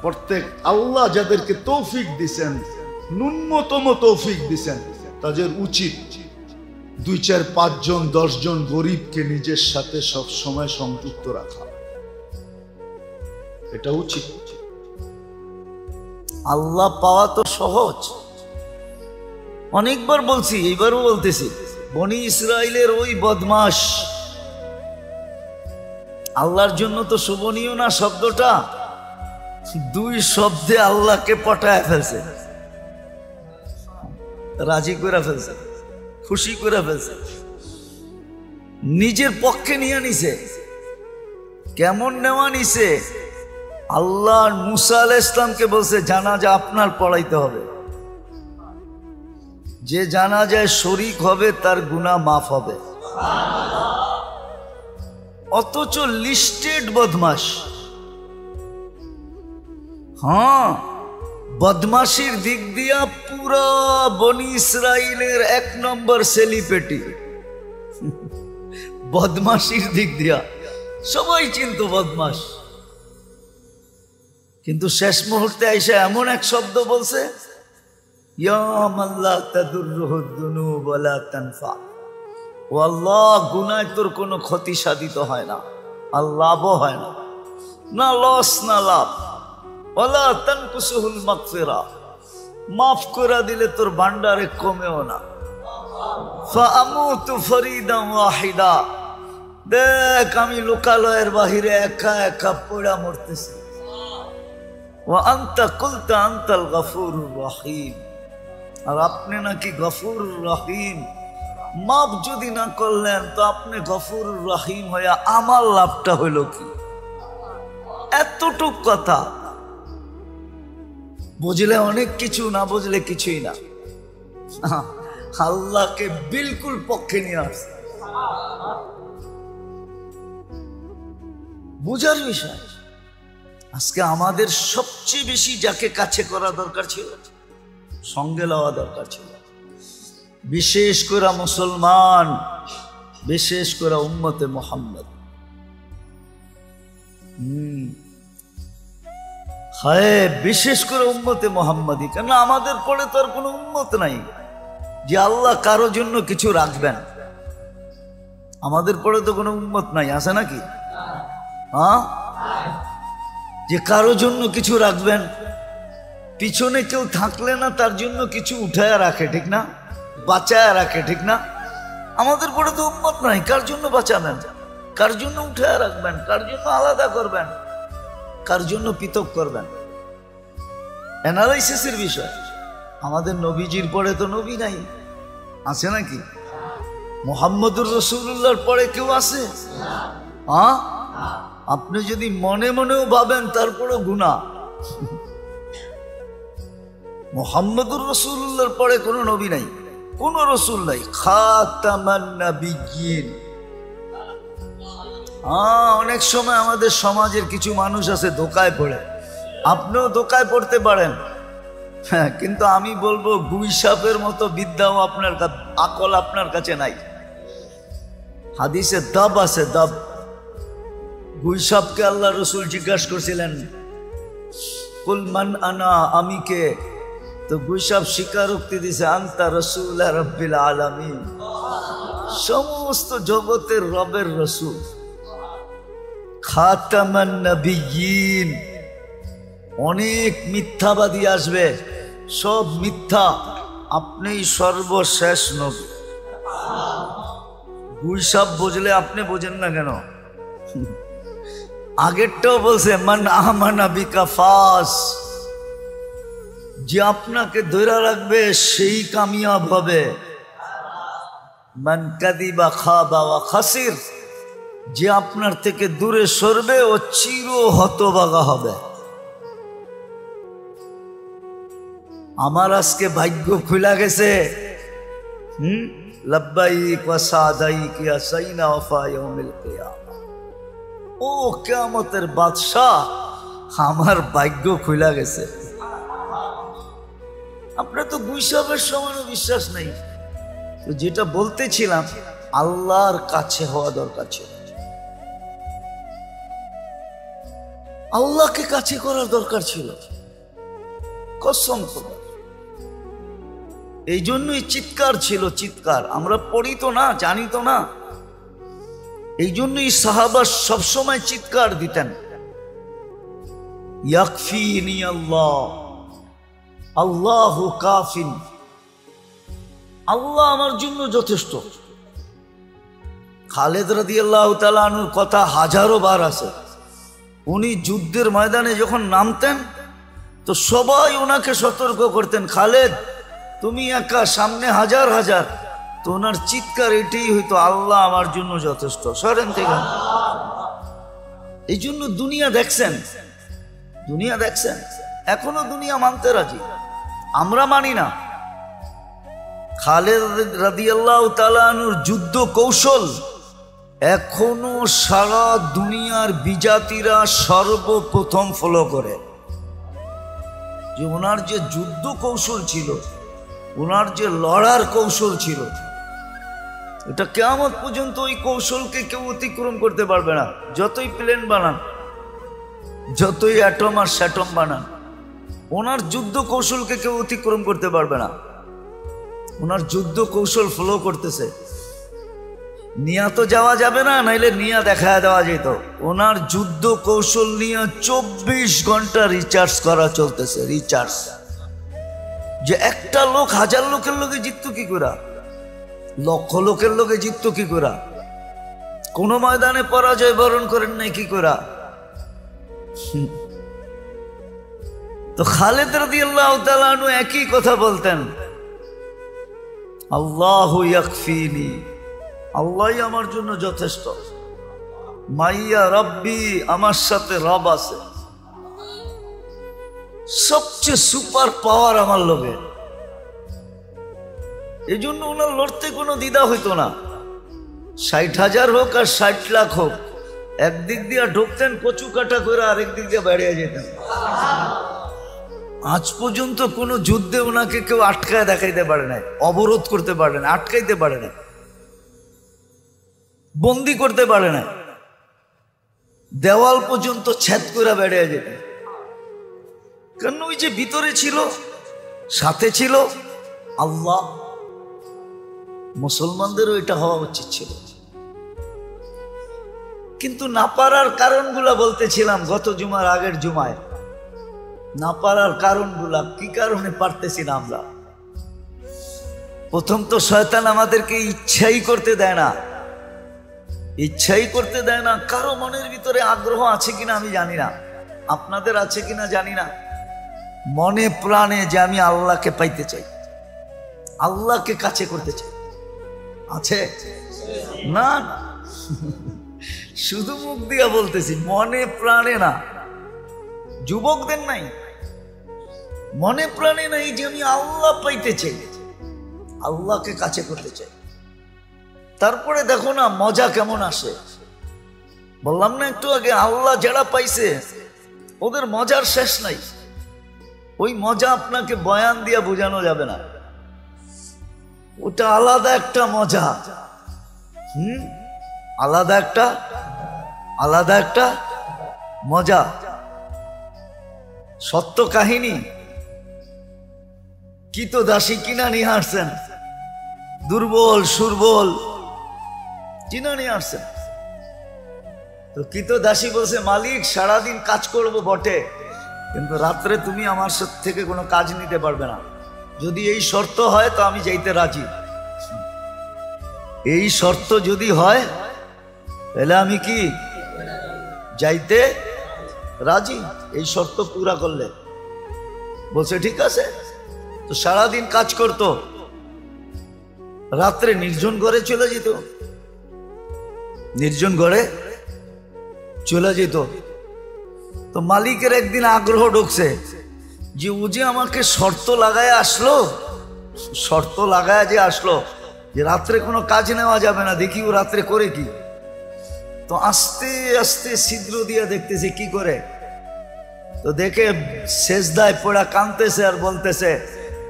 প্রত্যেক আল্লাহ যাদেরকে তৌফিক দিছেন, ন্যূনতম তৌফিক দিছেন, তাদের উচিত 2, 4, 5 জন 10 জন গরিবকে নিজের সাথে সব সময় সংযুক্ত রাখা। এটা উচিত। আল্লাহ পাওয়া তো সহজ, অনেকবার বলছি, এইবারও বলতেছি। বনি ইসরাইলের ওই বদমাশ, আল্লাহর জন্য তো শোভনীয় না শব্দটা। 2 শব্দে আল্লাহকে পটায় ফেলছে, রাজি করে ফেলছে, খুশি করে ফেলছে, নিজের পক্ষে নিয়ে নিছে। কেমন নেওয়া নিছে? আল্লাহ মুসা আলাইহিস সালামকে বলছে জানাজা আপনার পড়াইতে হবে, যে জানাজায় শরীক হবে তার গুনাহ মাফ হবে। অথচ লিস্টেড বদমাশ। হ্যাঁ, বদমাশির দিক দিয়া পুরা বনি ইসরাইলের 1 নম্বর সেলিপেটি। বদমাশির দিক দিয়া সবাই চিনত বদমাশ, কিন্তু শেষ মুহূর্তে আইসা এমন এক শব্দ বলছে, ইয়া মান লা তাদুররুহু যুনুব ওয়ালা তানফা। ও আল্লাহ, গুনায় তোর কোনো ক্ষতি সাধিত হয় না, আর লাভও হয় না, না লস না লাভ। ওয়ালা তানকুসুহুল মাগফিরা, মাফ করে দিলে তোর ভান্ডারে কমেও না। ফাআমুতু ফরিদান ওয়াহিদা, দেখ আমি লোকালয়ের বাহিরে একা একা পড়া মরতেছি। ওয়া আনতা কুলতা আনতাল গফুরুর রহিম, আর আপনি নাকি গফুরুর রহিম। মাফ যদি না করলেন তো আপনি গফুরুর রহিম হইয়া আমার লাভটা হইল কি? এতটুক কথা বুঝলে অনেক কিছু, না বুঝলে কিছুই না। আল্লাহকে বিলকুল পক্ষে নিয়ে আসছে, বুঝার বিষয়। আজকে আমাদের সবচেয়ে বেশি যাকে কাছে করা দরকার ছিল, সঙ্গে লওয়া দরকার ছিল। বিশেষ করে মুসলমান বিশেষ করে উম্মতে মুহাম্মদ। হ্যাঁ, বিশেষ করে উম্মতে মুহাম্মাদি। কেন আমাদের পরে তো আর কোনো উম্মত নাই যে আল্লাহ কারো জন্য কিছু রাখবেন। আমাদের পরে তো কোনো উম্মত নাই, আছে নাকি? হ্যাঁ, যে কারো জন্য কিছু রাখবেন। পিছনে কেউ থাকলে না তার জন্য কিছু উঠায়া রাখে, ঠিক না? বাঁচায়া রাখে, ঠিক না? আমাদের পরে তো উম্মত নাই, কার জন্য বাঁচাবেন, কার জন্য উঠায়া রাখবেন, কার জন্য আলাদা করবেন, কার জন্য পৃথক করবেন? অ্যানালাইসিসের বিষয়। আমাদের নবীজির পরে তো নবী নাই, আছে নাকি? মুহাম্মদুর রাসূলুল্লাহর পরে কেউ আছে? হ্যাঁ, আপনি যদি মনে মনেও ভাবেন তারপরেও গুনাহ। মুহাম্মদুর রাসূলুল্লাহর পরে কোনো নবী নাই, কোনো রসুল নাই। খাতামান নাবিয়্যিন। অনেক সময় আমাদের সমাজের কিছু মানুষ আছে ধোকায় পড়ে, আপনিও ধোকায় পড়তে পারেন। হ্যাঁ, কিন্তু আমি বলবো গুইসাপের মতো বিদ্যাও আপনার আকল আপনার কাছে নাই। হাদিসে দব আছে, দব। গুইসাপকে আল্লাহ রসুল জিজ্ঞাসা করছিলেন, কুল মান আনা, আমি কে? তো গুইসাপ স্বীকারোক্তি দিছে, আনতা রাসূলুল্লাহ রাব্বিল আলামিন, সমস্ত জগতের রবের রসুল। খাতামান নাবিয়্যিন। অনেক মিথ্যাবাদী আসবে, সব মিথ্যা, আপনিই সর্বশেষ নবী। গুইসাপ বুঝলে আপনি বোঝেন না কেন? আগেরটাও বলছে মান আমানা বিকা ফাস, যে আপনাকে ধরে রাখবে সেই কামিয়াব হবে। মান কাদিবা খাবা ওয়া খাসির, যে আপনার থেকে দূরে সরবে ও চির হতভাগা হবে। আমার আজকে ভাগ্য খুলে গেছে। লাব্বাইক ওয়া সাদাইক ইয়া সাইনা ওয়া ইয়াউমিল কিয়ামা। ও কিয়ামতের বাদশা, আমার ভাগ্য খুলে গেছে। আপনার তো গুইসাবের সমানও বিশ্বাস নেই। তো যেটা বলতেছিলাম, আল্লাহর কাছে হওয়া দরকার ছিল, আল্লাহকে কাছে করার দরকার ছিল, কসম করে। এই জন্যই চিৎকার ছিল, চিৎকার। আমরা পড়ি তো না, জানি তো না। এই জন্যই সাহাবা সবসময় চিৎকার দিতেন, ইয়াকফিনি আল্লাহ, আল্লাহু কাফিন, আল্লাহ আমার জন্য যথেষ্ট। খালেদ রাদিয়াল্লাহু তাআলা আনহুর কথা হাজারো বার আছে। উনি যুদ্ধের ময়দানে যখন নামতেন তো সবাই ওনাকে সতর্ক করতেন, খালেদ তুমি একা, সামনে হাজার হাজার। তো ওনার চিৎকার এটাই হইতো, আল্লাহ আমার জন্য যথেষ্ট, সরেন থেকে। এই জন্য দুনিয়া দেখছেন, দুনিয়া দেখছেন, এখনো দুনিয়া মানতে রাজি, আমরা মানি না। খালেদ রাদিয়াল্লাহু তাআলা আনহুর যুদ্ধ কৌশল এখনো সারা দুনিয়ার বিজাতিরা সর্বপ্রথম ফলো করে। যে ওনার যে যুদ্ধ কৌশল ছিল, ওনার যে লড়ার কৌশল ছিল, এটা কিয়ামত পর্যন্ত ওই কৌশলকে কেউ অতিক্রম করতে পারবে না। যতই প্লেন বানান, যতই অ্যাটম আর স্যাটম বানান, ওনার যুদ্ধ কৌশলকে কেউ অতিক্রম করতে পারবে না। ওনার যুদ্ধ কৌশল ফলো করতেছে। নিয়া তো যাওয়া যাবে না, নাইলে নিয়া দেখা দেওয়া যেত। ওনার যুদ্ধ কৌশল নিয়ে 24 ঘন্টা রিচার্জ করা চলতেছে, রিচার্জ। যে একটা লোক হাজার লোকের লোকে জিতত কি করে, লক্ষ লোকের লোকে জিতত কি করে, কোন ময়দানে পরাজয় বরণ করেন নাই কি করে। তো খালেদ রাদিয়াল্লাহু তাআলা আনহু একই কথা বলতেন, আল্লাহু ইয়াকফিনি, আল্লাহই আমার জন্য যথেষ্ট। মাইয়া রব্বি, আমার সাথে রব আছে। সবচেয়ে সুপার পাওয়ার আমার লোকে। এই জন্য ওনার লড়তে কোনো দ্বিধা হইতো না। 60,000 হোক আর 60 লাখ হোক, একদিক দিয়ে ঢুকতেন কচু কাটা করে, আরেক দিক দিয়ে বেরিয়ে যেতেন। আজ পর্যন্ত কোনো যুদ্ধে ওনাকে কেউ আটকায় দেখাইতে পারে না, অবরোধ করতে পারে না, আটকাইতে পারে না। বন্দি করতে পারে না, দেওয়াল পর্যন্ত ছেদ করে বেড়ে যেত। কারণ ওই যে ভিতরে ছিল, সাথে ছিল আল্লাহ। মুসলমানদেরও এটা হওয়া উচিত ছিল, কিন্তু না পারার কারণগুলা বলতেছিলাম গত জুমার আগের জুমায়। না পারার কারণগুলা কি কারণে পারতেছি না আমরা? প্রথম তো শয়তান আমাদেরকে ইচ্ছাই করতে দেয় না, ইচ্ছাই করতে দেয় না। কারো মনের ভিতরে আগ্রহ আছে কিনা আমি জানি না, আপনাদের আছে কিনা জানি না, মনে প্রাণে যে আমি আল্লাহকে পাইতে চাই, আল্লাহকে কাছে করতে চাই, আছে না? শুধু মুখ দিয়া বলতেছি, মনে প্রাণে না। যুবকদের নাই, মনে প্রাণে নাই যে আমি আল্লাহ পাইতে চাই, আল্লাহকে কাছে করতে চাই। তারপরে দেখো না মজা কেমন আসে। বললাম না একটু আগে, আল্লাহ যারা পাইছে ওদের মজার শেষ নাই। ওই মজা আপনাকে বয়ান দিয়ে বোঝানো যাবে না, ওটা আলাদা একটা মজা। আলাদা একটা মজা। সত্য কাহিনী। কি তো দাসী কিনা নিয়ে আসছেন, দুর্বল সুরবল কিনা নিয়ে আসছেন। তো কি তো দাসী বলছে, মালিক সারাদিন কাজ করব বটে, কিন্তু রাত্রে তুমি আমার থেকে কোনো কাজ নিতে পারবে না। যদি এই শর্ত হয় তো আমি যাইতে রাজি। এই শর্ত যদি হয় তাহলে আমি কি যাইতে রাজি, এই শর্ত পুরা করলে। বলছে ঠিক আছে। তো সারাদিন কাজ করত, রাত্রে নির্জন ঘরে চলে যেত, নির্জন ঘরে চলে যেত। তো মালিকের একদিন আগ্রহ ঢুকছে যে ও যে আমাকে শর্ত লাগায় আসলো, শর্ত লাগায় যে আসলো যে রাত্রে কোনো কাজ নেওয়া যাবে না, দেখি ও রাত্রে করে কি। তো আস্তে আস্তে ছিদ্র দিয়ে দেখতেছে কি করে। তো দেখে সেজদায় পড়া কাঁদতেছে আর বলতেছে,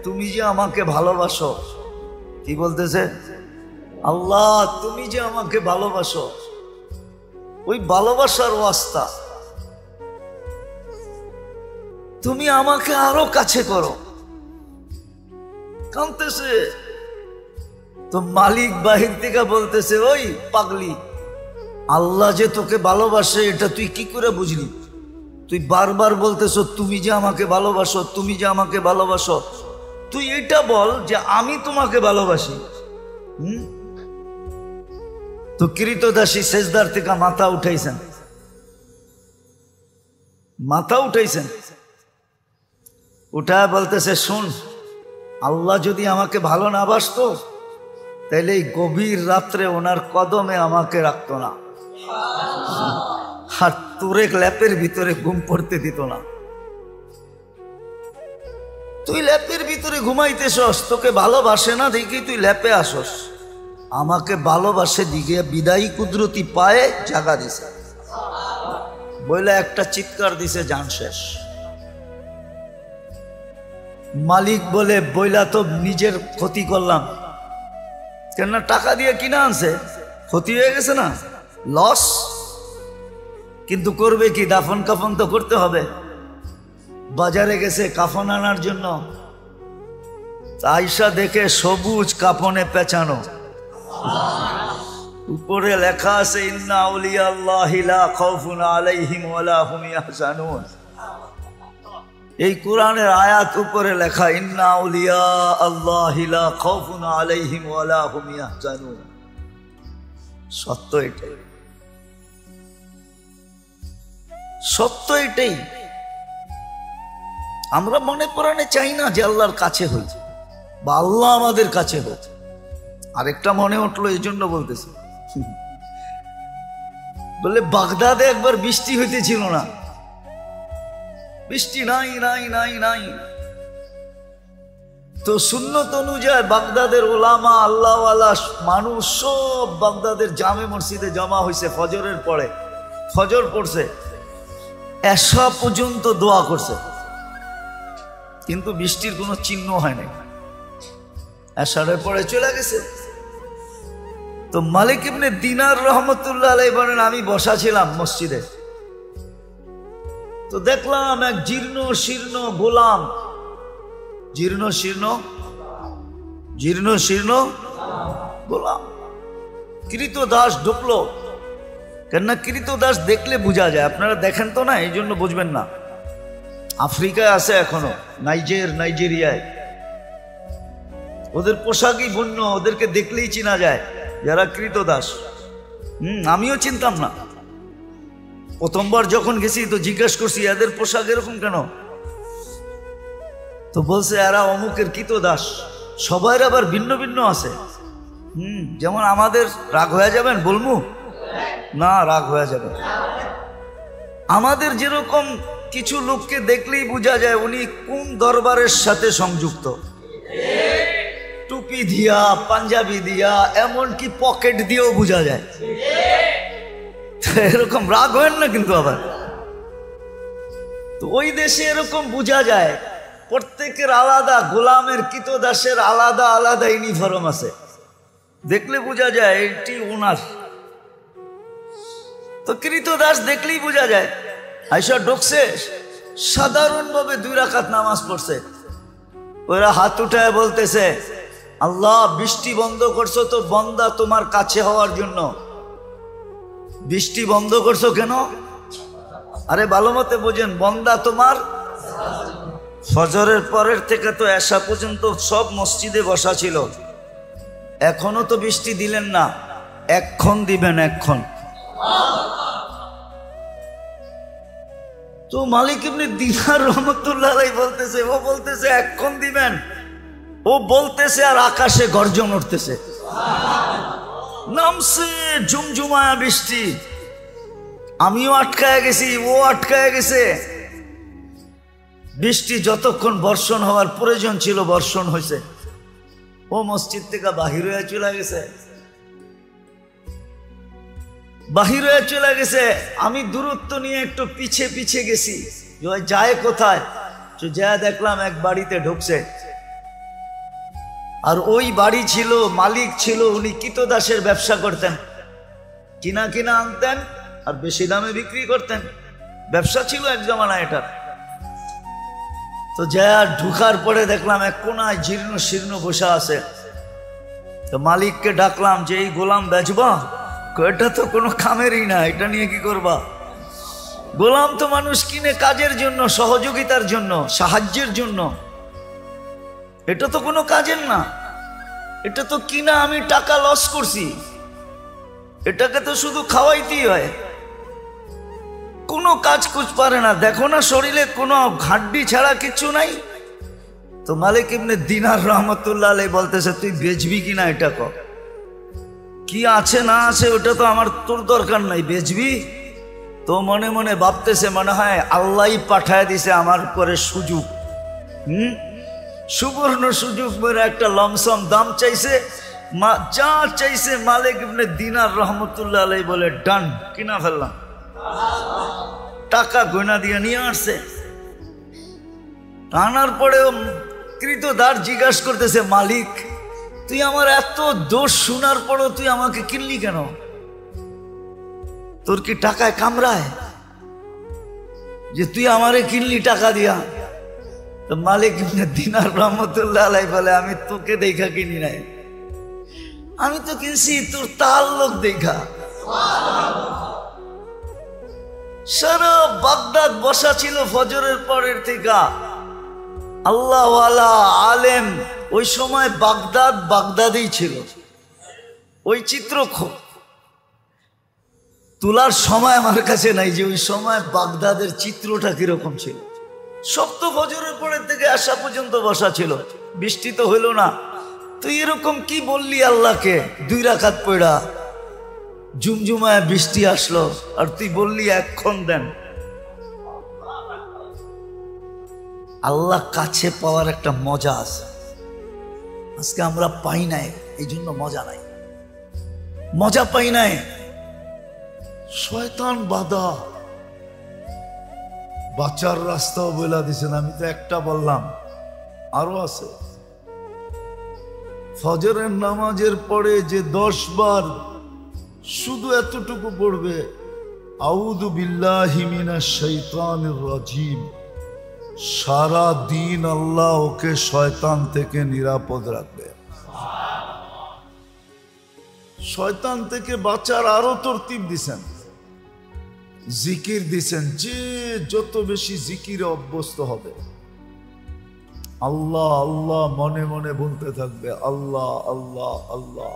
তুমি যে আমাকে ভালোবাসো। কি বলতেছে? আল্লাহ তুমি যে আমাকে ভালোবাসো, ওই ভালোবাসার ওয়াস্তা তুমি আমাকে আরো কাছে করো। কাঁদতেছে। তো মালিক বাহির থেকে বলতেছে, ওই পাগলি, আল্লাহ যে তোকে ভালোবাসে এটা তুই কি করে বুঝলি? তুই বারবার বলতেছো তুমি যে আমাকে ভালোবাসো, তুমি যে আমাকে ভালোবাসো। তুই এটা বল যে আমি তোমাকে ভালোবাসি। তো কৃতদাসী সেজদার থেকে মাথা উঠাইছেন, মাথা উঠাইছেন, উঠায় বলতেছে, শুন, আল্লাহ যদি আমাকে ভালো না বাসতো তাহলে এই গভীর রাত্রে ওনার কদমে আমাকে রাখতো না, আর তোরে ল্যাপের ভিতরে ঘুম পড়তে দিত না। তুই ল্যাপের ভিতরে ঘুমাইতেছস, তোকে ভালোবাসে না দেখি তুই ল্যাপে আসস। আমাকে ভালোবাসে দিকে বিদায়ী কুদরতি পায়ে জাগা দিছে, বইলে একটা চিৎকার দিছে, জান শেষ। মালিক বলে, বইলা তো নিজের ক্ষতি করলাম, কেননা টাকা দিয়ে কিনা আনছে, ক্ষতি হয়ে গেছে না, লস। কিন্তু করবে কি, দাফন কাফন তো করতে হবে। বাজারে গেছে কাফন আনার জন্য, আয়সা দেখে সবুজ কাফনে পেঁচানো, উপরে লেখা আছে ইন্না আউলিয়া আল্লাহি লা খাউফুন আলাইহিম ওয়ালা হুম ইয়াহজানুন। এই কোরআনের আয়াত উপরে লেখা ইন্না আউলিয়া আল্লাহি লা খাউফুন আলাইহিম ওয়ালা হুম ইয়াহজানুন। সত্য এটাই, সত্য এটাই। আমরা মনে প্রাণে চাই না যে আল্লাহর কাছে হই বা আল্লাহ আমাদের কাছে হোক। আরেকটা মনে উঠলো, এই জন্য বলতেছি, বলে বাগদাদে একবার বৃষ্টি হইতেছিল না, বৃষ্টি নাই নাই নাই নাই। তো সুন্নত অনুযায়ী বাগদাদের ওলামা আল্লাহওয়ালা মানুষ সব বাগদাদের জামে মসজিদে জমা হয়েছে। ফজরের পরে, ফজর পড়ছে, এশা পর্যন্ত দোয়া করছে, কিন্তু বৃষ্টির কোনো চিহ্ন হয় নাই। এশারের পরে চলে গেছে। তো মালিক ইবনে দিনার রহমতুল্লাহ আলাইহি বলেন, আমি বসা ছিলাম মসজিদে, তো দেখলাম এক জীর্ণ শীর্ণ গোলাম, জীর্ণ শীর্ণ গোলাম, কৃতদাস ঢুকলো। কেননা কৃতদাস দেখলে বোঝা যায়, আপনারা দেখেন তো না, এই জন্য বুঝবেন না। আফ্রিকায় আছে এখনো, নাইজেরিয়ায়, ওদের পোশাকই ভিন্ন, ওদেরকে দেখলেই চেনা যায় যারা কৃতদাস। আমিও চিনতাম না, প্রথমবার যখন গেছি তো জিজ্ঞেস করছি এদের পোশাক এরকম কেন, তো বলছে এরা অমুকের কৃতদাস। সবার আবার ভিন্ন ভিন্ন আছে। যেমন আমাদের রাগ হয়ে যাবেন বলমু না, রাগ হয়ে যাবে। আমাদের যেরকম কিছু লোককে দেখলেই বোঝা যায় উনি কোন দরবারের সাথে সংযুক্ত, টুপি দিয়া, পাঞ্জাবি দিয়া, এমনকি পকেট দিয়েও বোঝা যায়। এরকম রাগ হয় না কিন্তু আবার, তো ওই দেশে এরকম বোঝা যায়। প্রত্যেকের আলাদা, গোলামের কৃতদাসের আলাদা আলাদা ইউনিফর্ম আছে, দেখলে বোঝা যায় এটি ওনার। তো কৃতদাস দেখলেই বোঝা যায়। আয়সা ঢুকছে, সাধারণভাবে 2 রাকাত নামাজ পড়ছে। ওরা হাত উঠায় বলতেছে, আল্লাহ বৃষ্টি বন্ধ করছো তো বন্দা তোমার কাছে হওয়ার জন্য। বৃষ্টি বন্ধ করছো কেন? আরে ভালো মতে বোঝেন, বন্দা তোমার। ফজরের পরের থেকে তো এশা পর্যন্ত সব মসজিদে বসা ছিল, এখনো তো বৃষ্টি দিলেন না, এক্ষণ দিবেন, এক্ষণ। তো মালিক ইবনে দিনার রহমতুল্লাহ আলাইহি বলতেছে, ও বলতেছে এক্ষণ দিবেন, ও বলতেছে আর আকাশে গর্জন উঠতেছে, নামছে ঝুমঝুমায়া বৃষ্টি। আমিও আটকায় গেছি, ও আটকায় গেছে। বৃষ্টি যতক্ষণ বর্ষণ হওয়ার প্রয়োজন ছিল বর্ষণ হয়েছে। ও মসজিদ থেকে বাহির হয়ে চলে গেছে, বাহির হয়ে চলে গেছে। আমি দূরত্ব নিয়ে একটু পিছে পিছে গেছি, যায় কোথায়, যা দেখলাম এক বাড়িতে ঢুকছে। আর ওই বাড়ি ছিল, মালিক ছিল, উনি কৃতদাসের ব্যবসা করতেন, কিনা কিনা আনতেন আর বেশি দামে বিক্রি করতেন, ব্যবসা ছিল এক জমানায় এটা। তো যা ঢুকার পরে দেখলাম এক কোনায় জীর্ণ শীর্ণ বসা আছে। তো মালিককে ডাকলাম যে এই গোলাম বেচবা? এটা তো কোনো কামেরই না, এটা নিয়ে কি করবা? গোলাম তো মানুষ কিনে কাজের জন্য, সহযোগিতার জন্য, সাহায্যের জন্য, এটা তো কোনো কাজের না। এটা তো কিনা আমি টাকা লস করছি, এটাকে তো শুধু খাওয়াইতেই হয়, কোনো কাজ কুছ পারে না। দেখো না শরীরে কোনো হাড্ডি ছাড়া কিছু নাই। তো মালিক ইবনে দিনার রহমতুল্লাহ আলাইহি বলতেছে, তুই বেচবি কিনা এটা কর, কি আছে না আছে ওটা তো আমার তোর দরকার নাই, বেচবি? তো মনে মনে ভাবতেছে, মনে হয় আল্লাহই পাঠায় দিছে আমার করে সুযোগ, সুবর্ণ সুযোগ মেরে একটা লমসম দাম চাইছে, যা চাইছে মালিক ইবনে দিনার রহমতুল্লাহ আলাইহি বলে ডান, কিনা ফেললাম। টাকা গয়না দিয়ে নিয়ে আসছে। আনার পরেও কৃতদাস জিজ্ঞাসা করতেছে, মালিক তুই আমার এত দোষ শোনার পরও তুই আমাকে কিনলি কেন? তোর কি টাকায় কামড়ায় যে তুই আমারে কিনলি টাকা দিয়া? তো মালিক ইবনে দিনার রহমতুল্লাহ আলাইহি বলে, আমি তোকে দেখা কিনি নাই, আমি তো কিনছি তোর তাল্লুক দেখা। সারা বাগদাদ বসা ছিল ফজরের পরের থেকে আল্লাহওয়ালা আলেম। ওই সময় বাগদাদেই ছিল। ওই চিত্র তোলার সময় আমার কাছে নাই যে ওই সময় বাগদাদের চিত্রটা কিরকম ছিল। সব তো ফজরের পরের থেকে আসা পর্যন্ত বসা ছিল, বৃষ্টি তো হইল না। তুই এরকম কি বললি আল্লাহকে? 2 রাকাত পড়া ঝুমঝুমায় বৃষ্টি আসলো আর তুই বললি এক্ষণ দেন। আল্লাহ কাছে পাওয়ার একটা মজা আছে, আজকে আমরা পাই নাই, এই জন্য মজা নাই, মজা পাই নাই। শয়তান বাধা, বাঁচার রাস্তাও বলে দিছেন, আমি তো একটা বললাম, আরো আছে। ফজরের নামাজের পরে যে 10 বার শুধু এতটুকু পড়বে, আউযু বিল্লাহি মিনাশ শাইতানির রাজিম, সারা দিন আল্লাহ ওকে শয়তান থেকে নিরাপদ রাখবে। শয়তান থেকে বাঁচার আরো তরতিব দিছেন, জিকির দিছেন। যে যত বেশি জিকিরে অভ্যস্ত হবে, আল্লাহ আল্লাহ মনে মনে বলতে থাকবে, আল্লাহ আল্লাহ আল্লাহ,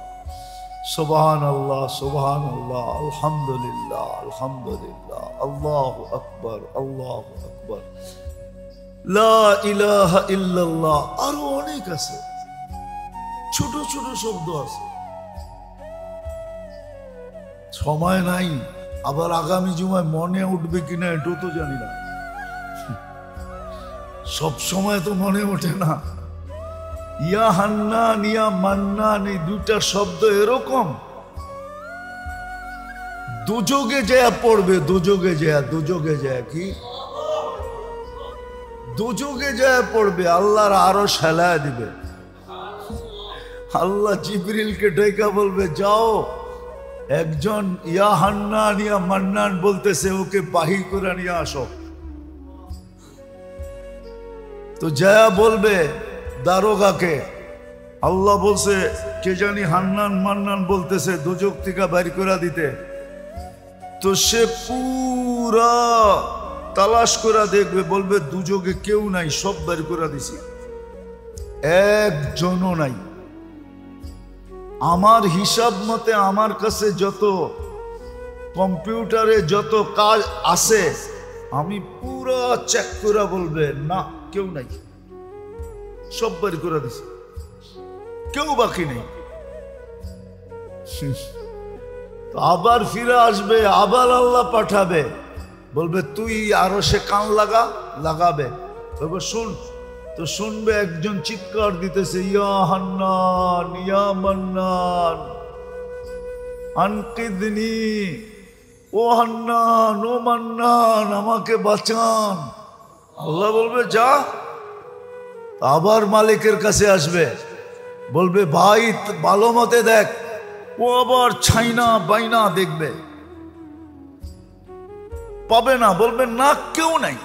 সুবহানাল্লাহ সুবহানাল্লাহ, আলহামদুলিল্লাহ আলহামদুলিল্লাহ, আল্লাহু আকবার আল্লাহু আকবার, লা ইলাহা ইল্লাল্লাহ। আরো অনেক আছে, ছোট ছোট শব্দ আছে। সময় নাই, আবার আগামী জুমায় মনে উঠবে কিনা এটাও তো জানি না। সব সময় তো মনে ওঠে না। ইয়া হান্নান ইয়া মান্নান, এই দুইটা শব্দ এরকম, দুযোগে যায় পড়বে, দুযোগে যায় কি দুযোগে যায় পড়বে, আল্লাহর আরো সেলায় দিবে। আল্লাহ জিবরিলকে ডেকে বলবে, যাও একজন ইয়া হান্নান ইয়া মান্নান বলতেছে, ওকে বাহির করে নিয়ে আসো। তো জয়া বলবে দারোগাকে, আল্লাহ বলছে কে জানি হান্নান মান্নান বলতেছে, দুজক থেকে বাইর করে দিতে। তো সে পুরা তালাশ করে দেখবে, বলবে দুজকে কেউ নাই, সব বাইর করে দিছি, একজনও নাই। আমার হিসাব মতে আমার কাছে যত কম্পিউটারে যত কাজ আছে, আমি পুরো চেক করে বলবে না কেউ নাই, সব বের করে দিছে, কেউ বাকি নেই। আবার ফিরে আসবে, আবার আল্লাহ পাঠাবে, বলবে তুই আরো সে কান লাগাবে, তবে শুন। তো শুনবে একজন চিৎকার দিতেছে, ইয়া হান্নান ইয়া মান্নান আনকিদনি, ও হান্নান ও মান্নান আমাকে বাঁচান। আল্লাহ বলবে যা। আবার মালিকের কাছে আসবে, বলবে ভাই ভালো মতে দেখ। ও আবার ছাইনা বাইনা দেখবে, পাবে না, বলবে না কেউ নাই।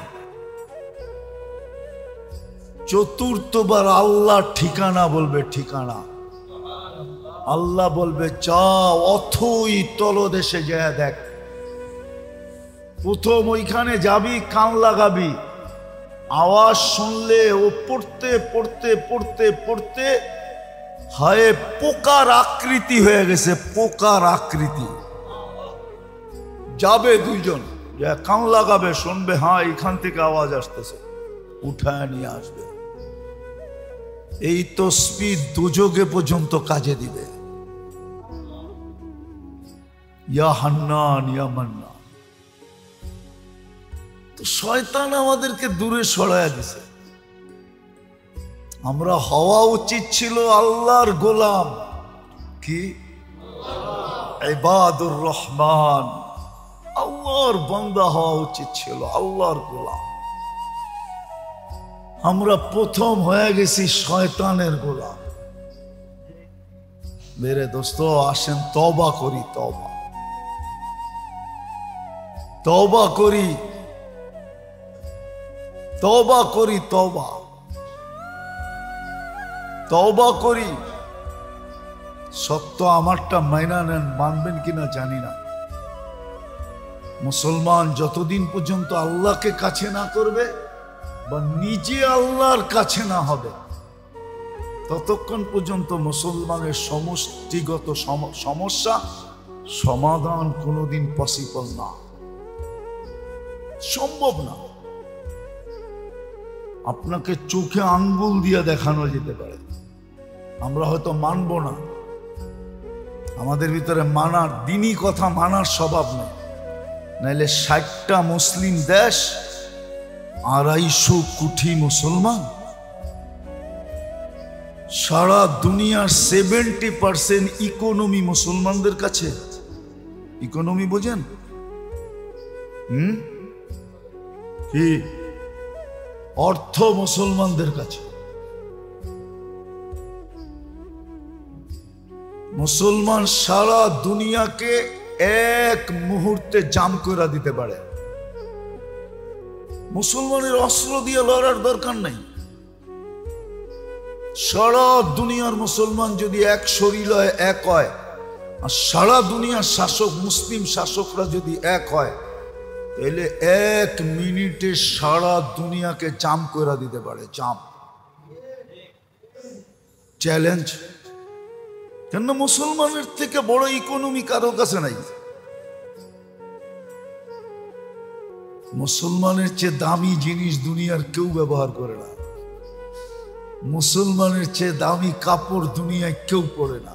চতুর্থবার আল্লাহ ঠিকানা বলবে, ঠিকানা। আল্লাহ বলবে যা অথই তলদেশে যায় দেখ। প্রথম ওইখানে যাবি, কান লাগাবি, আওয়াজ শুনলে ও পড়তে পড়তে পড়তে পড়তে হায় পোকার আকৃতি হয়ে গেছে, পোকার আকৃতি। যাবে দুইজন, কান লাগাবে, শুনবে হ্যাঁ এখান থেকে আওয়াজ আসতেছে, উঠায় নিয়ে আসবে। এই তাসবিহ দুযোগে পর্যন্ত কাজে দিবে। ইয়া হান্নান ইয়া মান্নান। তো শয়তান আমাদেরকে দূরে সরায়া দিছে। আমরা হওয়া উচিত ছিল আল্লাহর গোলাম, কি ইবাদুর রহমান, আল্লাহর বান্দা হওয়া উচিত ছিল, আল্লাহর গোলাম। আমরা প্রথম হয়ে গেছি শয়তানের গোলাম। মেরে দোস্ত আসেন তওবা করি, তওবা তওবা করি, তওবা করি, তওবা তওবা করি। সত্য আমারটা মাইনা নেন, মানবেন কিনা জানি না। মুসলমান যতদিন পর্যন্ত আল্লাহকে কাছে না করবে বা নিজে আল্লাহর কাছে না হবে, ততক্ষণ পর্যন্ত মুসলমানের সমষ্টিগত সমস্যা সমাধান কোনোদিন পসিবল না, সম্ভব না। আপনাকে চোখে আঙ্গুল দিয়ে দেখানো যেতে পারে, আমরা হয়তো মানব না, আমাদের ভিতরে মানার, দিনই কথা মানার স্বভাব নেই। নাইলে 60টা মুসলিম দেশ, 250 কোটি মুসলমান, সারা দুনিয়ার 70% ইকোনমি মুসলমানদের কাছে। ইকোনমি বোঝেন? কি অর্থ মুসলমানদের কাছে। মুসলমান সারা দুনিয়াকে এক মুহূর্তে জাম করে দিতে পারে। মুসলমানের অস্ত্র দিয়ে লড়ার দরকার নাই। সারা দুনিয়ার মুসলমান যদি এক শরীর হয়, এক হয়, আর সারা দুনিয়ার শাসক মুসলিম শাসকরা যদি এক হয়, তাহলে এক মিনিটে সারা দুনিয়াকে জাম করে দিতে পারে। জাম চ্যালেঞ্জ। কেন মুসলমানের থেকে বড় ইকোনমি কারো কাছে নাই। মুসলমানের চেয়ে দামি জিনিস দুনিয়ার কেউ ব্যবহার করে না। মুসলমানের চেয়ে দামি কাপড় দুনিয়ায় কেউ পরে না।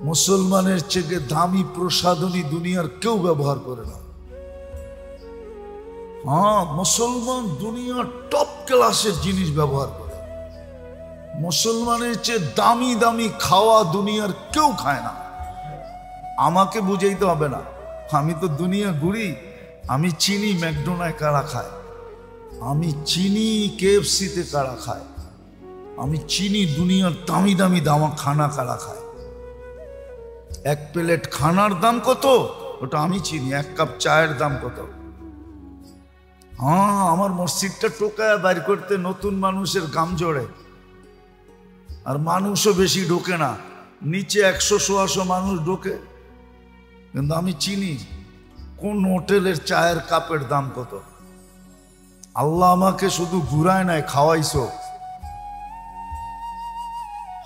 মুসলমানের চেয়ে দামি প্রসাধনী দুনিয়ার কেউ ব্যবহার করে না। হ্যাঁ, মুসলমান দুনিয়ার টপ ক্লাসের জিনিস ব্যবহার করে। মুসলমানের চেয়ে দামি দামি খাওয়া দুনিয়ার কেউ খায় না। আমাকে বুঝাইতে হবে না, আমি তো দুনিয়া ঘুরি। আমি চিনি ম্যাকডোনাল্ড কারা খায়, আমি চিনি কেএফসিতে কারা খায়, আমি চিনি দুনিয়ার দামি দামি দামা খানা কারা খায়। এক প্লেট খানার দাম কত ওটা আমি চিনি, এক কাপ চায়ের দাম কত। হ্যাঁ, আমার মসজিদটা টোকায় বাইর করতে নতুন মানুষের গাম জড়ে, আর মানুষও বেশি ঢোকে না, নিচে 100-150 মানুষ ঢোকে। কিন্তু আমি চিনি কোন হোটেলের চায়ের কাপের দাম কত। আল্লাহ আমাকে শুধু ঘুরায় নাই, খাওয়াইছো।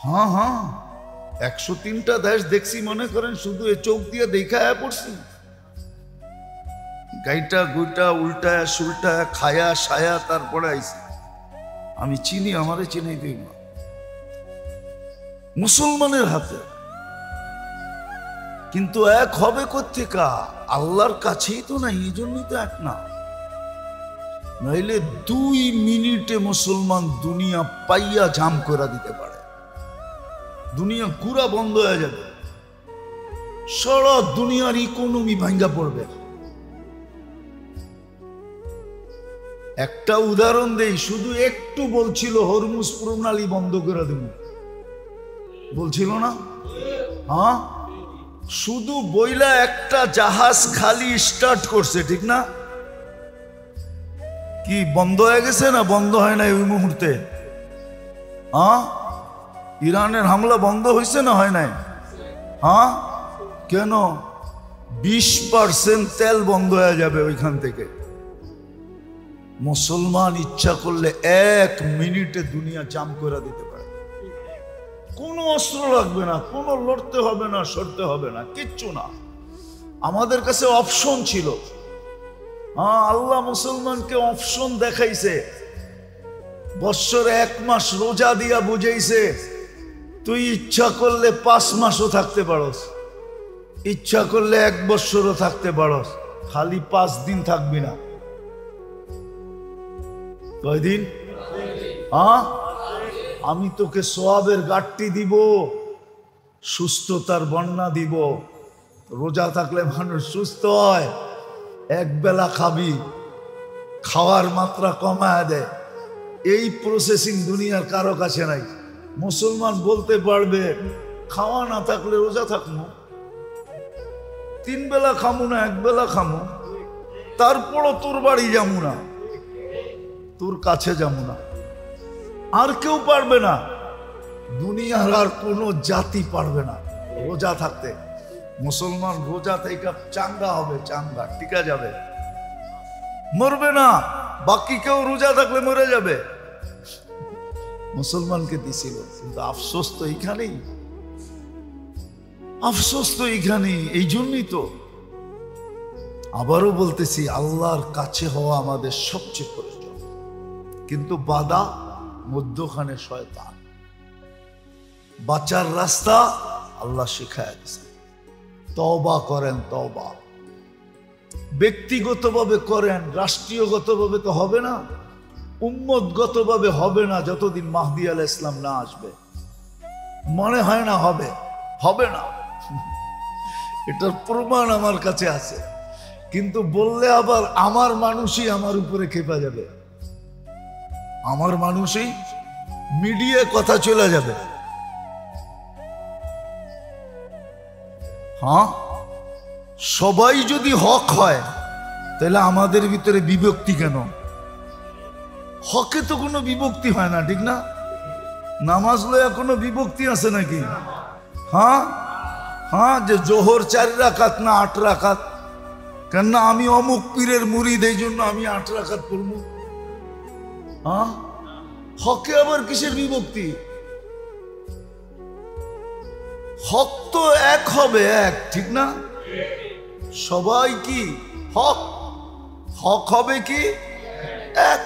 হ্যাঁ হ্যাঁ, 103টা দেশ দেখছি, মনে করেন শুধু এ চোখ দিয়ে দেখা পড়ছি। গাইটা গুইটা উল্টায় সুলটায় খায়া সায়া তারপরে আইছি। আমি চিনি, আমারে চিনাই দিই না। মুসলমানের হাতে কিন্তু এক হবে কোত্থেকা? আল্লাহর কাছেই তো নাই, এই জন্যই তো এক না। নইলে 2 মিনিটে মুসলমান দুনিয়া পাইয়া জাম করে দিতে পারে। দুনিয়া পুরা বন্ধ হয়ে যাবে, সারা দুনিয়ার ইকোনমি ভাঙ্গা পড়বে। একটা উদাহরণ দেই, শুধু একটু বলছিল হরমুজ প্রণালী বন্ধ করে দেব, বলছিল না? হ্যাঁ, শুধু বইলা একটা জাহাজ খালি স্টার্ট করছে, ঠিক না? কি বন্ধ হয়ে গেছে না বন্ধ হয় নাই ওই মুহূর্তে? হ্যাঁ, ইরানের হামলা বন্ধ হয়েছে না হয় নাই? হ্যাঁ, কেন? 20% তেল বন্ধ হয়ে যাবে ওইখান থেকে। মুসলমান ইচ্ছা করলে 1 মিনিটে দুনিয়া জাম করে দিতে পারে। কোনো অস্ত্র লাগবে না, কোনো লড়তে হবে না, সরতে হবে না, কিচ্ছু না। আমাদের কাছে অপশন ছিল। হ্যাঁ, আল্লাহ মুসলমানকে অপশন দেখাইছে। বৎসরে 1 মাস রোজা দিয়া বুঝাইছে, তুই ইচ্ছা করলে 5 মাসও থাকতে পারস, ইচ্ছা করলে 1 বৎসরও থাকতে পারস, খালি 5 দিন থাকবি না। কয়দিন? হ্যাঁ, আমি তোকে সোয়াবের গাঁটটি দিব, সুস্থতার বন্যা দিব। রোজা থাকলে মানুষ সুস্থ হয়, একবেলা খাবি, খাওয়ার মাত্রা কমায় দেয়। এই প্রসেসিং দুনিয়ার কারো কাছে নাই। মুসলমান বলতে পারবে খাওয়া না থাকলে রোজা থাকবো, 3 বেলা খামু না 1 বেলা খামু, তারপরও তোর বাড়ি যাবো না, তোর কাছে যাবো না। আর কেউ পারবে না, দুনিয়ার আর কোনো জাতি পারবে না রোজা থাকতে। মুসলমান রোজা থেকে চাঙ্গা হবে, চাঙ্গা টিকা যাবে, মরবে না। বাকি কেউ রোজা থাকলে মরে যাবে। মুসলমানকে দিছিল, কিন্তু আফসোস তো এইখানেই, আফসোস তো এইখানেই। এই জন্যই তো আবারও বলতেছি, আল্লাহর কাছে হওয়া আমাদের সবচেয়ে প্রয়োজন, কিন্তু বাধা মধ্যখানে শয়তান। বাঁচার রাস্তা আল্লাহ শিখায় দিয়েছে। তওবা করেন, তওবা ব্যক্তিগতভাবে করেন, রাষ্ট্রীয়গতভাবে তো হবে না, উম্মতগতভাবে হবে না যতদিন মাহদী আলাইহিস সালাম না আসবে। মনে হয় না হবে, হবে না, এটার প্রমাণ আমার কাছে আছে। কিন্তু বললে আবার আমার মানুষই আমার উপরে খেপা যাবে, আমার মানুষই মিডিয়ায় কথা চলে যাবে। হ্যাঁ, সবাই যদি হক হয় তাহলে আমাদের ভিতরে বিভক্তি কেন? হকে তো কোনো বিভক্তি হয় না, ঠিক না? নামাজ লয়া কোনো বিভক্তি আছে নাকি? হ্যাঁ হ্যাঁ, যে জোহর 4 রাকাত না 8 রাকাত, কেননা আমি অমুক পীরের মুরিদ এই জন্য আমি 8 রাকাত পড়ব। হ্যাঁ, হকে আবার কিসের বিভক্তি? হক তো এক হবে, এক, ঠিক না? সবাই কি হক? হক হবে কি এক?